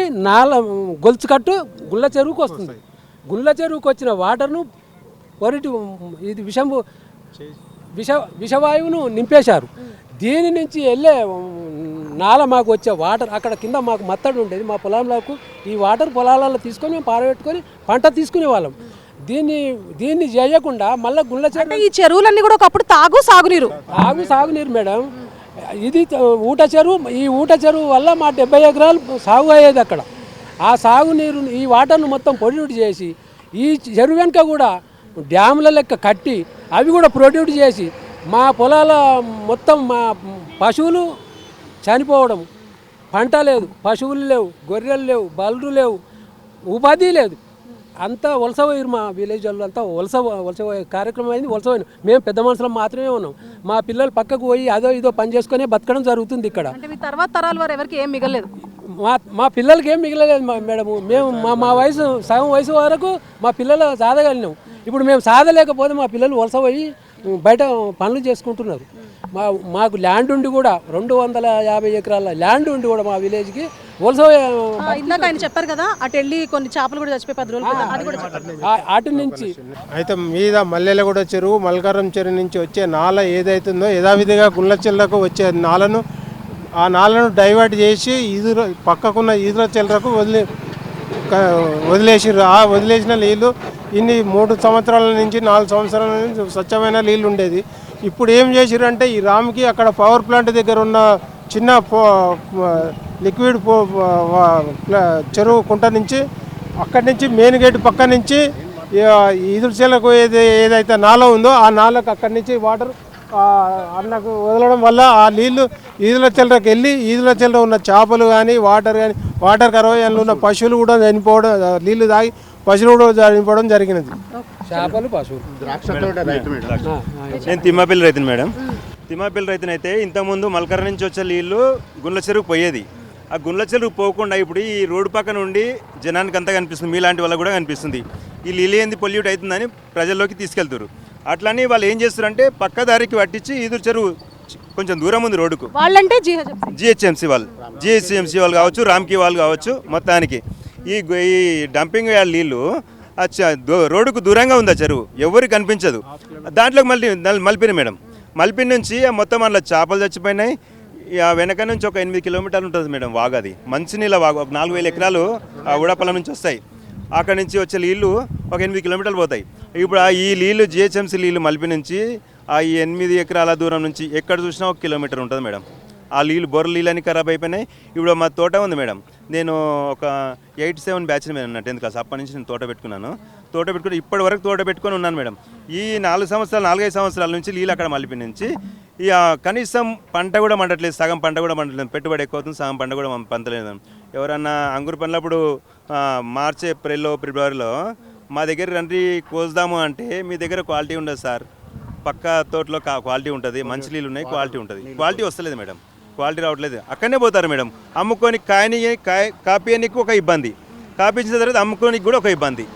L: గొలుచుకట్టు గుళ్ళ చెరువుకు వస్తుంది. గుళ్ళ చెరువుకు వచ్చిన వాటర్ను ఇది విషవాయువును నింపేశారు. దీని నుంచి వెళ్ళే మాకు వచ్చే వాటర్ అక్కడ కింద మాకు మత్తడి ఉండేది. మా పొలంలోకి ఈ వాటర్ పొలాలలో తీసుకొని మేము పారబెట్టుకొని పంట తీసుకునే వాళ్ళం. దీన్ని చేయకుండా మళ్ళీ గుళ్ళ చెరువు,
A: ఈ చెరువులన్నీ కూడా ఒకప్పుడు సాగునీరు
L: మేడం. ఇది ఊట చెరువు. ఈ ఊట చెరువు వల్ల మా 70 ఎకరాలు సాగు అయ్యేది అక్కడ. ఆ సాగునీరు ఈ వాటర్ను మొత్తం పొల్యూట్ చేసి ఈ చెరువు వెనుక కూడా డ్యాముల లెక్క కట్టి అవి కూడా ప్రొడ్యూట్ చేసి మా పొలాల మొత్తం మా పశువులు చనిపోవడం, పంట లేదు, పశువులు లేవు, గొర్రెలు లేవు, బర్రెలు లేవు, ఉపాధి లేదు. అంతా వలసపోయారు. మా విలేజ్ వాళ్ళు అంతా వలసపోయే కార్యక్రమం అయింది. వలసపోయిన మేము పెద్ద మనుషులం మాత్రమే ఉన్నాం. మా పిల్లలు పక్కకు పోయి అదో ఇదో పని చేసుకునే బతకడం జరుగుతుంది ఇక్కడ.
A: తర్వాత తరాల వారు ఎవరికి ఏం మిగలేదు.
L: మా పిల్లలకి ఏం మిగలలేదు మేడం. మేము మా వయసు సగం వయసు వరకు మా పిల్లలు సాధగలిగినాం. ఇప్పుడు మేము సాధలేకపోతే మా పిల్లలు వలసపోయి బయట పనులు చేసుకుంటున్నారు. మాకు ల్యాండ్ ఉండి కూడా 250 ఎకరాల ల్యాండ్ ఉండి కూడా మా విలేజ్కి వలస
A: ఇందాక ఆయన చెప్పారు కదా, అటు వెళ్ళి కొన్ని చేపలు కూడా చచ్చిపోయి 10 రోజులు
L: అటు నుంచి.
K: అయితే మీద మల్లెలగూడ చెరువు, మల్కారం చెరువు నుంచి వచ్చే నాల ఏదైతుందో యథావిధిగా గుళ్ళ చెల్లకు వచ్చే ఆ నాలను డైవర్ట్ చేసి పక్కకున్న ఈదుల చెల్లరకు వదిలేసిర్రు. ఆ వదిలేసిన నీళ్ళు ఇన్ని 3 సంవత్సరాల నుంచి 4 సంవత్సరాల నుంచి స్వచ్ఛమైన నీళ్ళు ఉండేది. ఇప్పుడు ఏం చేసిరంటే ఈ రామ్కి అక్కడ పవర్ ప్లాంట్ దగ్గర ఉన్న చిన్న లిక్విడ్ చెరువు కుంట నుంచి అక్కడి నుంచి మెయిన్ గేట్ పక్క నుంచి ఈదుల చెల్లకు ఏదైతే నాల ఉందో ఆ నాలకు అక్కడి నుంచి వాటర్ అన్నకు వదలడం వల్ల ఆ నీళ్లు ఈదుల చెల్లరకు వెళ్ళి ఈదుల చెల్ల ఉన్న చేపలు కానీ వాటర్ కరవయంలో ఉన్న పశువులు కూడా చనిపోవడం, నీళ్లు తాగి పశువులు కూడా చనిపోవడం జరిగినది.
L: చేపలు, పశువులు.
M: నేను తిమ్మాపల్లి రైతును మేడం. తిమ్మాపల్లి రైతునైతే ఇంతకుముందు మల్కర నుంచి వచ్చే నీళ్లు గుండ్ల చెరువు పోయేది. ఆ గుండ్ల చెరువు పోకుండా ఇప్పుడు ఈ రోడ్డు పక్కన ఉండి జనానికి అంతా కనిపిస్తుంది, మీలాంటి వాళ్ళకు కూడా కనిపిస్తుంది. ఈ నీళ్ళు ఏంది పొల్యూట్ అవుతుందని ప్రజల్లోకి తీసుకెళ్తారు. అట్లని వాళ్ళు ఏం చేస్తారంటే పక్క దారికి పట్టించి ఈదురు చెరువు కొంచెం దూరం ఉంది రోడ్డుకు,
A: వాళ్ళంటే
M: జిహెచ్ఎంసీ వాళ్ళు కావచ్చు, రామ్కి వాళ్ళు కావచ్చు. మొత్తానికి ఈ డంపింగ్ నీళ్ళు రోడ్డుకు దూరంగా ఉంది. ఆ చెరువు ఎవరికి కనిపించదు. దాంట్లోకి మలిపిన మేడం, మలిపిన నుంచి మొత్తం అందులో చేపలు చచ్చిపోయినాయి. వెనక నుంచి ఒక 8 కిలోమీటర్లు ఉంటుంది మేడం వాగు. అది మంచినీళ్ళ వాగు. 4000 ఎకరాలు ఆ ఉడపల నుంచి వస్తాయి. అక్కడి నుంచి వచ్చే నీళ్ళు ఒక 8 కిలోమీటర్లు పోతాయి. ఇప్పుడు ఈ నీళ్ళు జిహెచ్ఎంసీ నీళ్ళు మలిపి నుంచి ఆ 8 ఎకరాల దూరం నుంచి ఎక్కడ చూసినా 1 కిలోమీటర్ ఉంటుంది మేడం. ఆ నీళ్ళు బొర్ర నీళ్ళని ఖరాబ్ అయిపోయినాయి. ఇప్పుడు మా తోట ఉంది మేడం. నేను ఒక 87 బ్యాచ్ మీద ఉన్నా 10th క్లాస్. అప్పటి నుంచి నేను తోట పెట్టుకున్నాను. ఇప్పటి వరకు తోట పెట్టుకొని ఉన్నాను మేడం. ఈ 4-5 సంవత్సరాల నుంచి నీళ్ళు అక్కడ మలిపి నుంచి ఇక కనీసం పంట కూడా మండట్లేదు. సగం పంట కూడా మండట్లేదు. పెట్టుబడి ఎక్కువ అవుతుంది, సగం పంట కూడా పంతలేదు. ఎవరన్నా అంగురు పండ్లప్పుడు మార్చి, ఏప్రిల్లో, ఫిబ్రవరిలో మా దగ్గర రండి కోసుదాము అంటే మీ దగ్గర క్వాలిటీ ఉండదు సార్. పక్క తోటలో క్వాలిటీ ఉంటుంది, మంచి నీళ్ళు ఉన్నాయి, క్వాలిటీ ఉంటుంది. క్వాలిటీ వస్తలేదు మేడం, క్వాలిటీ రావట్లేదు. అక్కడనే పోతారు మేడం. అమ్ముకొని కాపీ అనికి ఒక ఇబ్బంది, కాపీ ఇచ్చిన తర్వాత అమ్ముకోనికి కూడా ఒక ఇబ్బంది.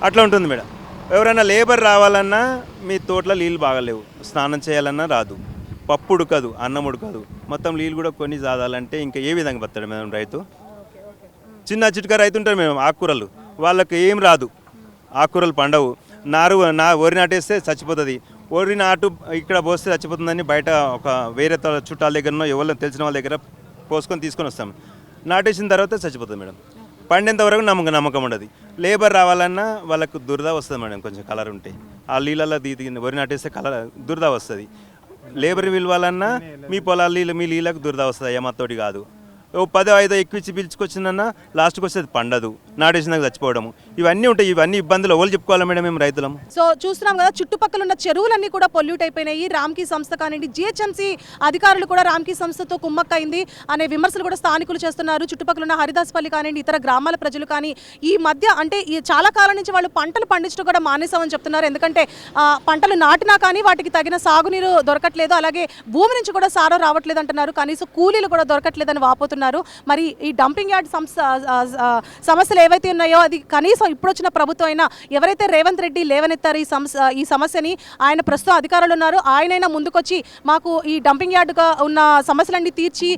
M: అట్లా ఉంటుంది మేడం. ఎవరైనా లేబర్ రావాలన్నా మీ తోటలో నీళ్ళు బాగలేవు, స్నానం చేయాలన్నా రాదు, పప్పు ఉడకదు, అన్నం ఉడకదు, మొత్తం నీళ్ళు కూడా కొన్ని చాదాలంటే ఇంకా ఏ విధంగా బతాడు మేడం రైతు? చిన్న చిట్కా రైతు ఉంటారు మేము ఆకుకూరలు, వాళ్ళకి ఏం రాదు, ఆకుకూరలు పండవు. వరి నాటేస్తే చచ్చిపోతుంది, వరి నాటు ఇక్కడ పోస్తే చచ్చిపోతుందని బయట ఒక వేరే చుట్టాల దగ్గరనో ఎవరు తెలిసిన వాళ్ళ దగ్గర పోసుకొని తీసుకొని వస్తాం. నాటేసిన తర్వాత చచ్చిపోతుంది మేడం. పండేంత వరకు నమ్మకం ఉండదు. లేబర్ రావాలన్నా వాళ్ళకు దురద వస్తుంది మేడం, కొంచెం కలర్ ఉంటే ఆ నీళ్ళల్లో వరి నాటేస్తే కలర్ దురద వస్తుంది. లేబర్ పిలవాలన్నా మీ పొలాలు మీ నీళ్ళకు దురద వస్తుంది, ఏమత్తోటి కాదు. 10-5 ఎక్కువ పిలుచుకొచ్చిందన్నా లాస్ట్కి వచ్చేది పండదు, నాటేసినాక చచ్చిపోవడము, ఇవన్నీ ఉంటాయి. ఇవన్నీ ఇబ్బందులు ఎవరు చెప్పుకోవాలి మేడం మేము రైతులం.
A: సో చూస్తున్నాం కదా, చుట్టుపక్కల ఉన్న చెరువులన్నీ కూడా పొల్యూట్ అయిపోయినాయి. రామ్కీ సంస్థ కానివ్వండి, జిహెచ్ఎంసీ అధికారులు కూడా రామ్కీ సంస్థతో కుమ్మక్కైంది అనే విమర్శలు కూడా స్థానికులు చేస్తున్నారు. చుట్టుపక్కల ఉన్న హరిదాస్పల్లి కానివ్వండి, ఇతర గ్రామాల ప్రజలు కానీ ఈ మధ్య అంటే ఈ చాలా కాలం నుంచి వాళ్ళు పంటలు పండించడం కూడా మానేసామని చెప్తున్నారు. ఎందుకంటే పంటలు నాటినా కానీ వాటికి తగిన సాగునీరు దొరకట్లేదు, అలాగే భూమి నుంచి కూడా సారం రావట్లేదు అంటున్నారు. కనీసం కూలీలు కూడా దొరకట్లేదని వాపోతున్నారు. మరి ఈ డంపింగ్ యార్డ్ సమస్యలు ఏవైతే ఉన్నాయో అది కనీసం ఇప్పుడు వచ్చిన ప్రభుత్వం అయినా, ఎవరైతే రేవంత్ రెడ్డి లేవనెత్తారు ఈ సమస్యని, ఆయన ప్రస్తుతం అధికారులు ఉన్నారు, ఆయనైనా ముందుకొచ్చి మాకు ఈ డంపింగ్ యార్డుగా ఉన్న సమస్యలన్నీ తీర్చి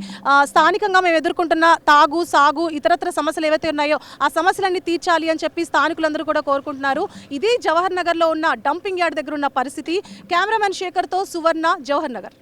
A: స్థానికంగా మేము ఎదుర్కొంటున్న తాగు సాగు ఇతరత్ర సమస్యలు ఏవైతే ఉన్నాయో ఆ సమస్యలన్నీ తీర్చాలి అని చెప్పి స్థానికులందరూ కూడా కోరుకుంటున్నారు. ఇది జవహర్ నగర్లో ఉన్న డంపింగ్ యార్డ్ దగ్గర ఉన్న పరిస్థితి. కెమెరామెన్ శేఖర్తో సువర్ణ, జవహర్ నగర్.